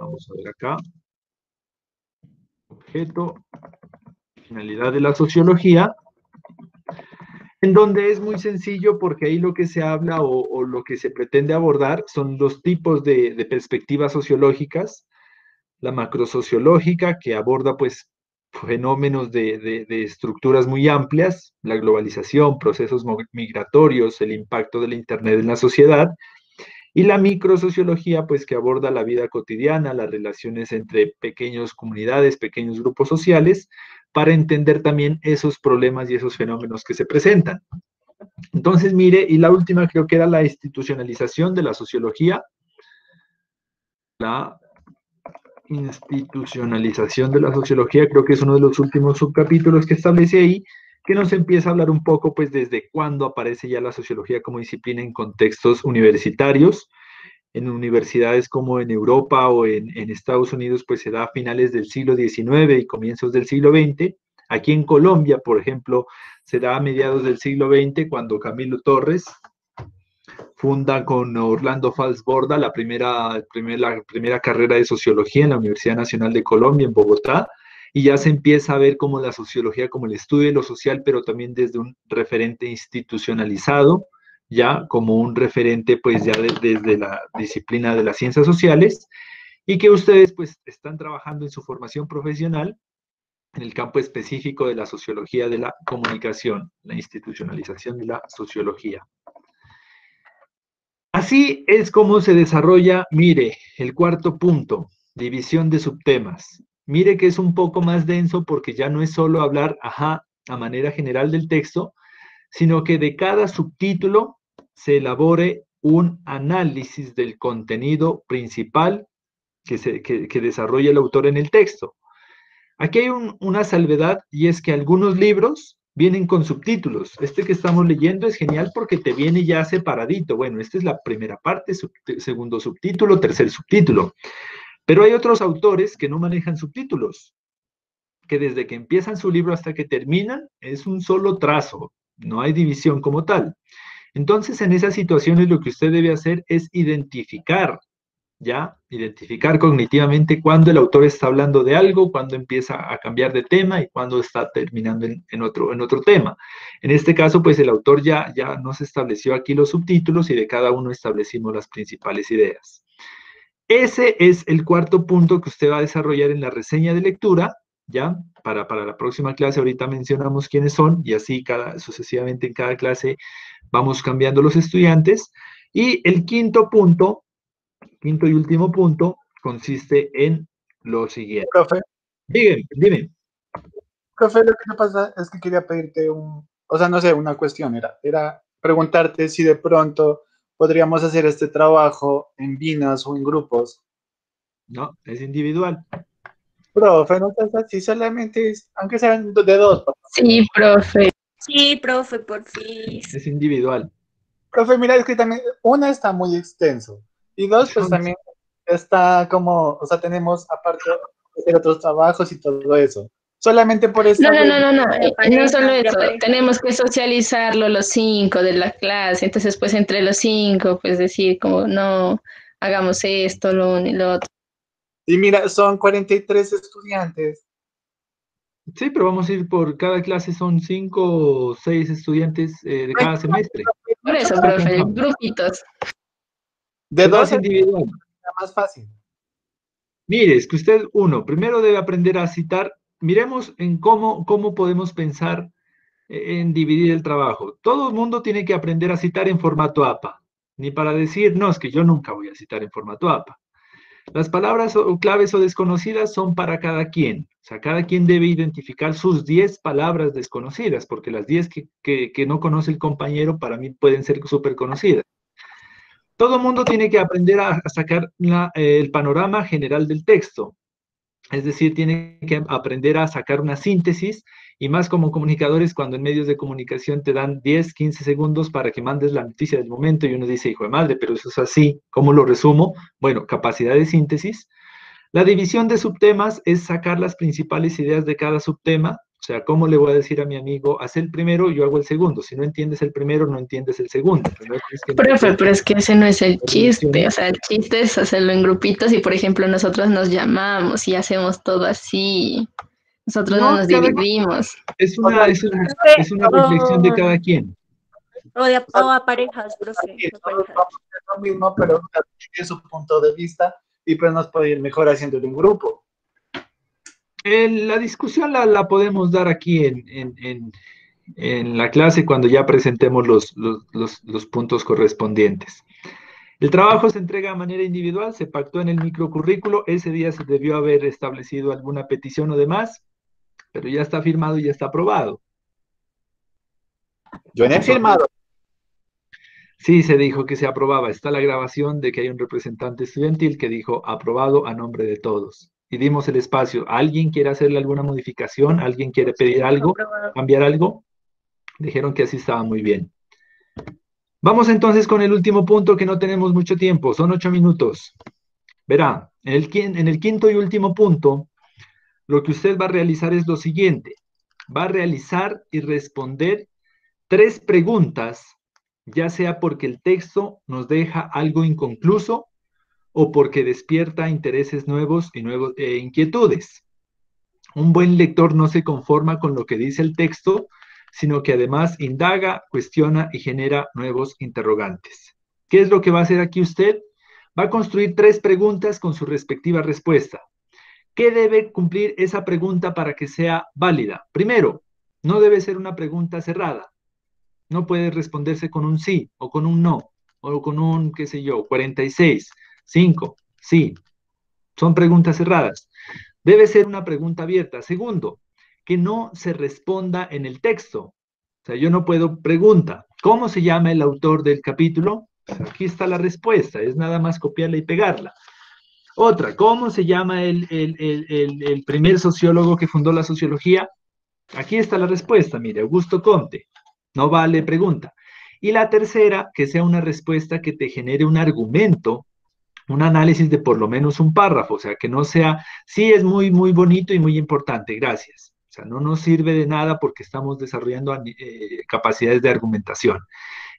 Vamos a ver acá. Objeto, finalidad de la sociología, en donde es muy sencillo porque ahí lo que se habla o lo que se pretende abordar son dos tipos de perspectivas sociológicas. La macrosociológica, que aborda pues fenómenos de estructuras muy amplias, la globalización, procesos migratorios, el impacto del Internet en la sociedad, y la microsociología, pues que aborda la vida cotidiana, las relaciones entre pequeñas comunidades, pequeños grupos sociales, para entender también esos problemas y esos fenómenos que se presentan. Entonces, mire, y la última creo que era la institucionalización de la sociología. La institucionalización de la sociología creo que es uno de los últimos subcapítulos que establece ahí, que nos empieza a hablar un poco, pues, desde cuándo aparece ya la sociología como disciplina en contextos universitarios. En universidades como en Europa o en Estados Unidos, pues se da a finales del siglo XIX y comienzos del siglo XX. Aquí en Colombia, por ejemplo, se da a mediados del siglo XX cuando Camilo Torres funda con Orlando Falsborda la primera carrera de sociología en la Universidad Nacional de Colombia, en Bogotá, y ya se empieza a ver como la sociología como el estudio de lo social, pero también desde un referente institucionalizado, ya como un referente pues ya desde la disciplina de las ciencias sociales, y que ustedes pues están trabajando en su formación profesional en el campo específico de la sociología de la comunicación, la institucionalización de la sociología. Así es como se desarrolla, mire, el cuarto punto, división de subtemas. Mire que es un poco más denso porque ya no es solo hablar, a manera general del texto, sino que de cada subtítulo se elabore un análisis del contenido principal que desarrolla el autor en el texto. Aquí hay una salvedad, y es que algunos libros vienen con subtítulos. Este que estamos leyendo es genial porque te viene ya separadito. Bueno, esta es la primera parte, segundo subtítulo, tercer subtítulo. Pero hay otros autores que no manejan subtítulos, que desde que empiezan su libro hasta que terminan es un solo trazo, no hay división como tal. Entonces, en esas situaciones lo que usted debe hacer es identificar cognitivamente cuándo el autor está hablando de algo, cuándo empieza a cambiar de tema y cuándo está terminando en otro tema. En este caso, pues el autor ya nos estableció aquí los subtítulos y de cada uno establecimos las principales ideas. Ese es el cuarto punto que usted va a desarrollar en la reseña de lectura, ¿ya? Para la próxima clase ahorita mencionamos quiénes son y así sucesivamente en cada clase vamos cambiando los estudiantes. Y el quinto y último punto consiste en lo siguiente. Profe. Dime. Profe, lo que me pasa es que quería pedirte una cuestión, era preguntarte si de pronto podríamos hacer este trabajo en binas o en grupos. No, es individual. Profe, no pasa así, solamente es, aunque sean de dos. Sí, profe. Sí, profe, por fin. Es individual. Profe, mira, es que también, una está muy extenso, y dos, pues también está como, tenemos aparte de hacer otros trabajos y todo eso. Solamente por eso. No solo eso, tenemos que socializarlo los 5 de la clase, entonces pues entre los 5, pues decir como no, hagamos esto, lo uno y lo otro. Y mira, son 43 estudiantes. Sí, pero vamos a ir por cada clase, son 5 o 6 estudiantes de cada semestre. Por eso, profe, grupitos. De dos individual. Más fácil. Mire, es que usted, primero debe aprender a citar. Miremos en cómo podemos pensar en dividir el trabajo. Todo el mundo tiene que aprender a citar en formato APA. Ni para decir, no, es que yo nunca voy a citar en formato APA. Las palabras o claves o desconocidas son para cada quien. O sea, cada quien debe identificar sus 10 palabras desconocidas, porque las 10 que no conoce el compañero para mí pueden ser súper conocidas. Todo el mundo tiene que aprender a sacar el panorama general del texto. Es decir, tiene que aprender a sacar una síntesis, y más como comunicadores cuando en medios de comunicación te dan 10, 15 segundos para que mandes la noticia del momento y uno dice, hijo de madre, pero eso es así, ¿cómo lo resumo? Bueno, capacidad de síntesis. La división de subtemas es sacar las principales ideas de cada subtema. O sea, ¿cómo le voy a decir a mi amigo, haz el primero, yo hago el segundo? Si no entiendes el primero, no entiendes el segundo. Profe, pero es que ese no es el chiste. O sea, el chiste es hacerlo en grupitos y, por ejemplo, nosotros nos llamamos y hacemos todo así. Nosotros no nos dividimos. Es una reflexión de cada quien. O a parejas, profe. Lo mismo, pero tiene su punto de vista y pues nos puede ir mejor haciendo de un grupo. La discusión la podemos dar aquí en la clase cuando ya presentemos los puntos correspondientes. El trabajo se entrega de manera individual, se pactó en el microcurrículo, ese día se debió haber establecido alguna petición o demás, pero ya está firmado y ya está aprobado. Yo no he firmado. Sí, se dijo que se aprobaba. Está la grabación de que hay un representante estudiantil que dijo aprobado a nombre de todos. Y dimos el espacio. ¿Alguien quiere hacerle alguna modificación? ¿Alguien quiere pedir algo? Aprobado. ¿Cambiar algo? Dijeron que así estaba muy bien. Vamos entonces con el último punto, que no tenemos mucho tiempo. Son 8 minutos. Verá, en el quinto y último punto, lo que usted va a realizar es lo siguiente. Va a realizar y responder 3 preguntas, ya sea porque el texto nos deja algo inconcluso o porque despierta intereses nuevos y inquietudes. Un buen lector no se conforma con lo que dice el texto, sino que además indaga, cuestiona y genera nuevos interrogantes. ¿Qué es lo que va a hacer aquí usted? Va a construir 3 preguntas con su respectiva respuesta. ¿Qué debe cumplir esa pregunta para que sea válida? Primero, no debe ser una pregunta cerrada. No puede responderse con un sí o con un no o con un, qué sé yo, 46, 5, sí. Son preguntas cerradas. Debe ser una pregunta abierta. Segundo, que no se responda en el texto. O sea, yo no puedo pregunta. ¿Cómo se llama el autor del capítulo? Pues aquí está la respuesta. Es nada más copiarla y pegarla. Otra, ¿cómo se llama el primer sociólogo que fundó la sociología? Aquí está la respuesta, mire, Augusto Comte. No vale pregunta. Y la tercera, que sea una respuesta que te genere un argumento, un análisis de por lo menos un párrafo, o sea, que no sea, sí es muy, muy bonito y muy importante, gracias. O sea, no nos sirve de nada porque estamos desarrollando capacidades de argumentación.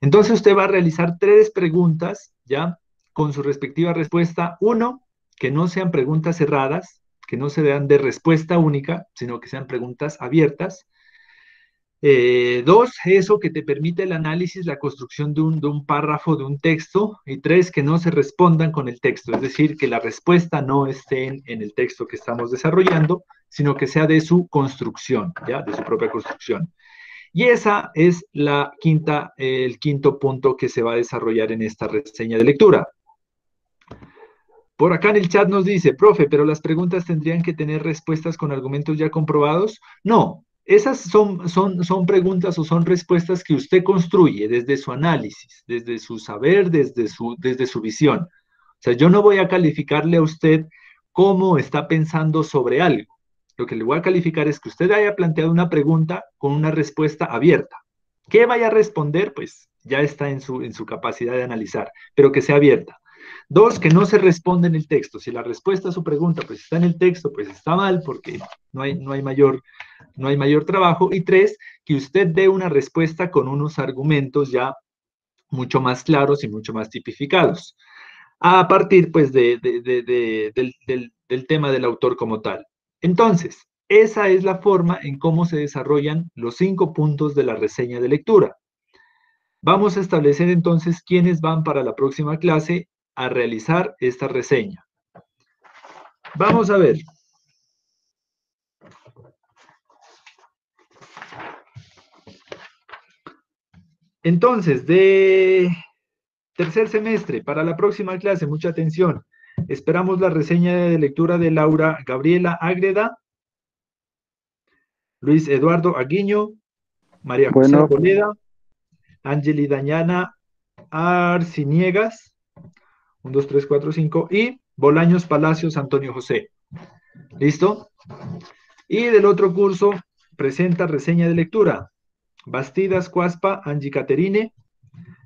Entonces usted va a realizar 3 preguntas, ¿ya? Con su respectiva respuesta. 1, que no sean preguntas cerradas, que no se den de respuesta única, sino que sean preguntas abiertas. 2, eso que te permite el análisis, la construcción de un párrafo, de un texto. Y 3, que no se respondan con el texto, es decir, que la respuesta no esté en el texto que estamos desarrollando, sino que sea de su construcción, ¿ya? De su propia construcción. Y esa es el quinto punto que se va a desarrollar en esta reseña de lectura. Por acá en el chat nos dice, profe, pero las preguntas tendrían que tener respuestas con argumentos ya comprobados. No, esas son preguntas o son respuestas que usted construye desde su análisis, desde su saber, desde su visión. O sea, yo no voy a calificarle a usted cómo está pensando sobre algo. Lo que le voy a calificar es que usted haya planteado una pregunta con una respuesta abierta. ¿Qué vaya a responder? Pues ya está en su capacidad de analizar, pero que sea abierta. 2, que no se responde en el texto. Si la respuesta a su pregunta pues está en el texto, pues está mal porque no hay mayor trabajo. Y 3, que usted dé una respuesta con unos argumentos ya mucho más claros y mucho más tipificados, a partir pues del tema del autor como tal. Entonces, esa es la forma en cómo se desarrollan los 5 puntos de la reseña de lectura. Vamos a establecer entonces quiénes van para la próxima clase a realizar esta reseña. Vamos a ver. Entonces, de tercer semestre, para la próxima clase, mucha atención. Esperamos la reseña de lectura de Laura Gabriela Ágreda, Luis Eduardo Aguiño, María José Boleda, Ángeli Dañana Arciniegas, 1, 2, 3, 4, 5, y Bolaños Palacios Antonio José. ¿Listo? Y del otro curso presenta reseña de lectura. Bastidas Cuaspa Angie Caterine,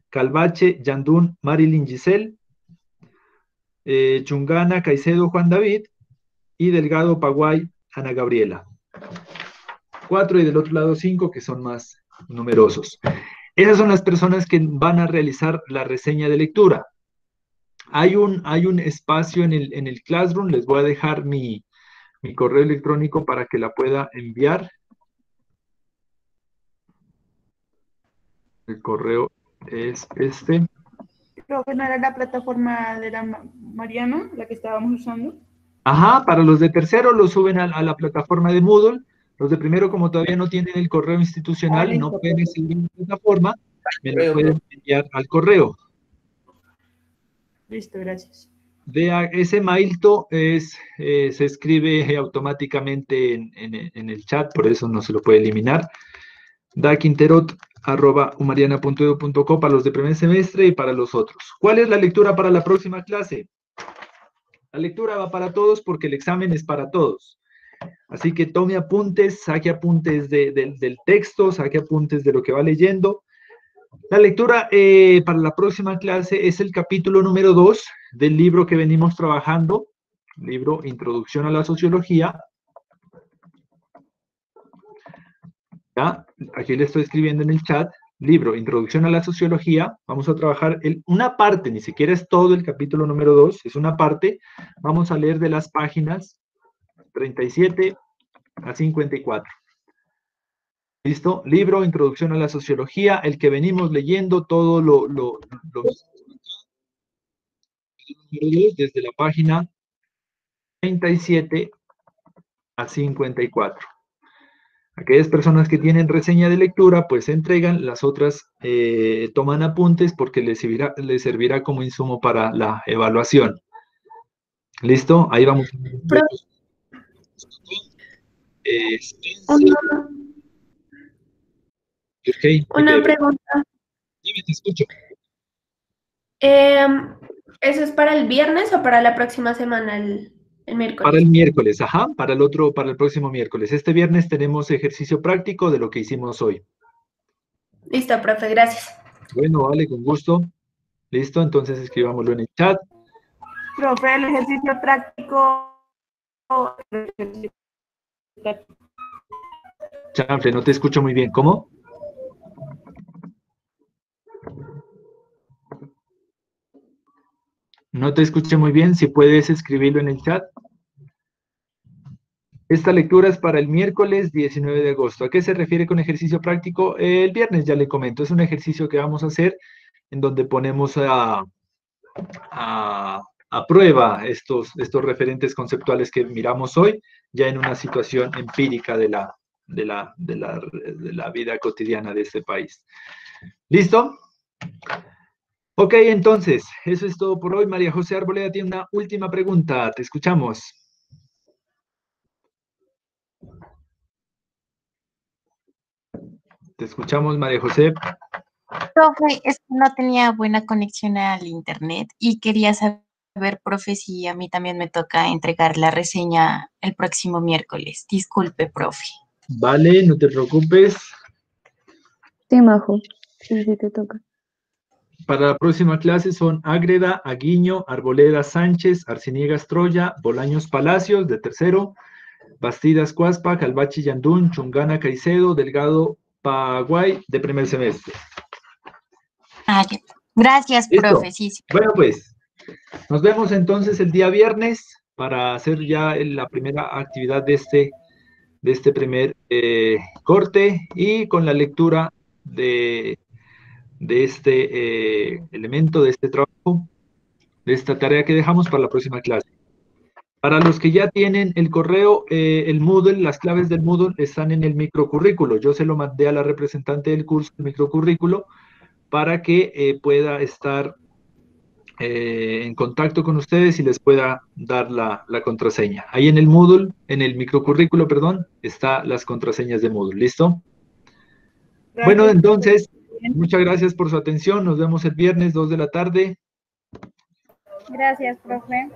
Calvache Yandún Marilyn Giselle, Chungana Caicedo Juan David y Delgado Paguay Ana Gabriela. 4 y del otro lado 5 que son más numerosos. Esas son las personas que van a realizar la reseña de lectura. Hay un espacio en el Classroom, les voy a dejar mi correo electrónico para que la pueda enviar. El correo es este. Creo que no era la plataforma de la Mariana, la que estábamos usando. Ajá, para los de tercero lo suben a la plataforma de Moodle. Los de primero, como todavía no tienen el correo institucional, no pueden seguir en la plataforma, me lo pueden enviar al correo. Listo, gracias. Ese mailto se escribe automáticamente en el chat, por eso no se lo puede eliminar. chat@humariana.edu.co para los de primer semestre y para los otros. ¿Cuál es la lectura para la próxima clase? La lectura va para todos porque el examen es para todos. Así que tome apuntes, saque apuntes del texto, saque apuntes de lo que va leyendo. La lectura para la próxima clase es el capítulo número 2 del libro que venimos trabajando, libro Introducción a la Sociología. ¿Ya? Aquí le estoy escribiendo en el chat, libro Introducción a la Sociología. Vamos a trabajar una parte, ni siquiera es todo el capítulo número 2, es una parte. Vamos a leer de las páginas 37 a 54. ¿Listo? Libro, Introducción a la Sociología, el que venimos leyendo todo desde la página 37 a 54. Aquellas personas que tienen reseña de lectura, pues entregan, las otras toman apuntes porque les servirá como insumo para la evaluación. ¿Listo? Ahí vamos. Una pregunta. Dime, te escucho. ¿Eso es para el viernes o para la próxima semana, el miércoles? Para el miércoles, ajá, para el próximo miércoles. Este viernes tenemos ejercicio práctico de lo que hicimos hoy. Listo, profe, gracias. Bueno, vale, con gusto. Listo, entonces escribámoslo en el chat. Profe, el ejercicio práctico. Chanfle, no te escucho muy bien. ¿Cómo? No te escuché muy bien. Si puedes escribirlo en el chat. Esta lectura es para el miércoles 19 de agosto. ¿A qué se refiere con ejercicio práctico? El viernes ya le comento. Es un ejercicio que vamos a hacer en donde ponemos a prueba estos referentes conceptuales que miramos hoy, ya en una situación empírica de la vida cotidiana de este país. ¿Listo? Ok, entonces, eso es todo por hoy. María José Arboleda tiene una última pregunta. Te escuchamos. Te escuchamos, María José. Profe, es que no tenía buena conexión al internet y quería saber, profe, si a mí también me toca entregar la reseña el próximo miércoles. Disculpe, profe. Vale, no te preocupes. Sí, Majo. Sí, sí te toca. Para la próxima clase son Ágreda, Aguiño, Arboleda Sánchez, Arciniegas Troya, Bolaños Palacios, de tercero, Bastidas Cuaspa, Calvachi Yandún, Chungana Caicedo, Delgado Paraguay, de primer semestre. Ah, ya. Gracias, ¿Listo? profe. Sí, sí. Bueno, pues, nos vemos entonces el día viernes para hacer ya la primera actividad de este primer corte y con la lectura de este elemento, de este trabajo, de esta tarea que dejamos para la próxima clase. Para los que ya tienen el correo, el Moodle, las claves del Moodle están en el microcurrículo. Yo se lo mandé a la representante del curso, el microcurrículo, para que pueda estar en contacto con ustedes y les pueda dar la contraseña. Ahí en el Moodle, en el microcurrículo, perdón, están las contraseñas de Moodle. ¿Listo? Gracias. Bueno, entonces, muchas gracias por su atención. Nos vemos el viernes, 2 de la tarde. Gracias, profe.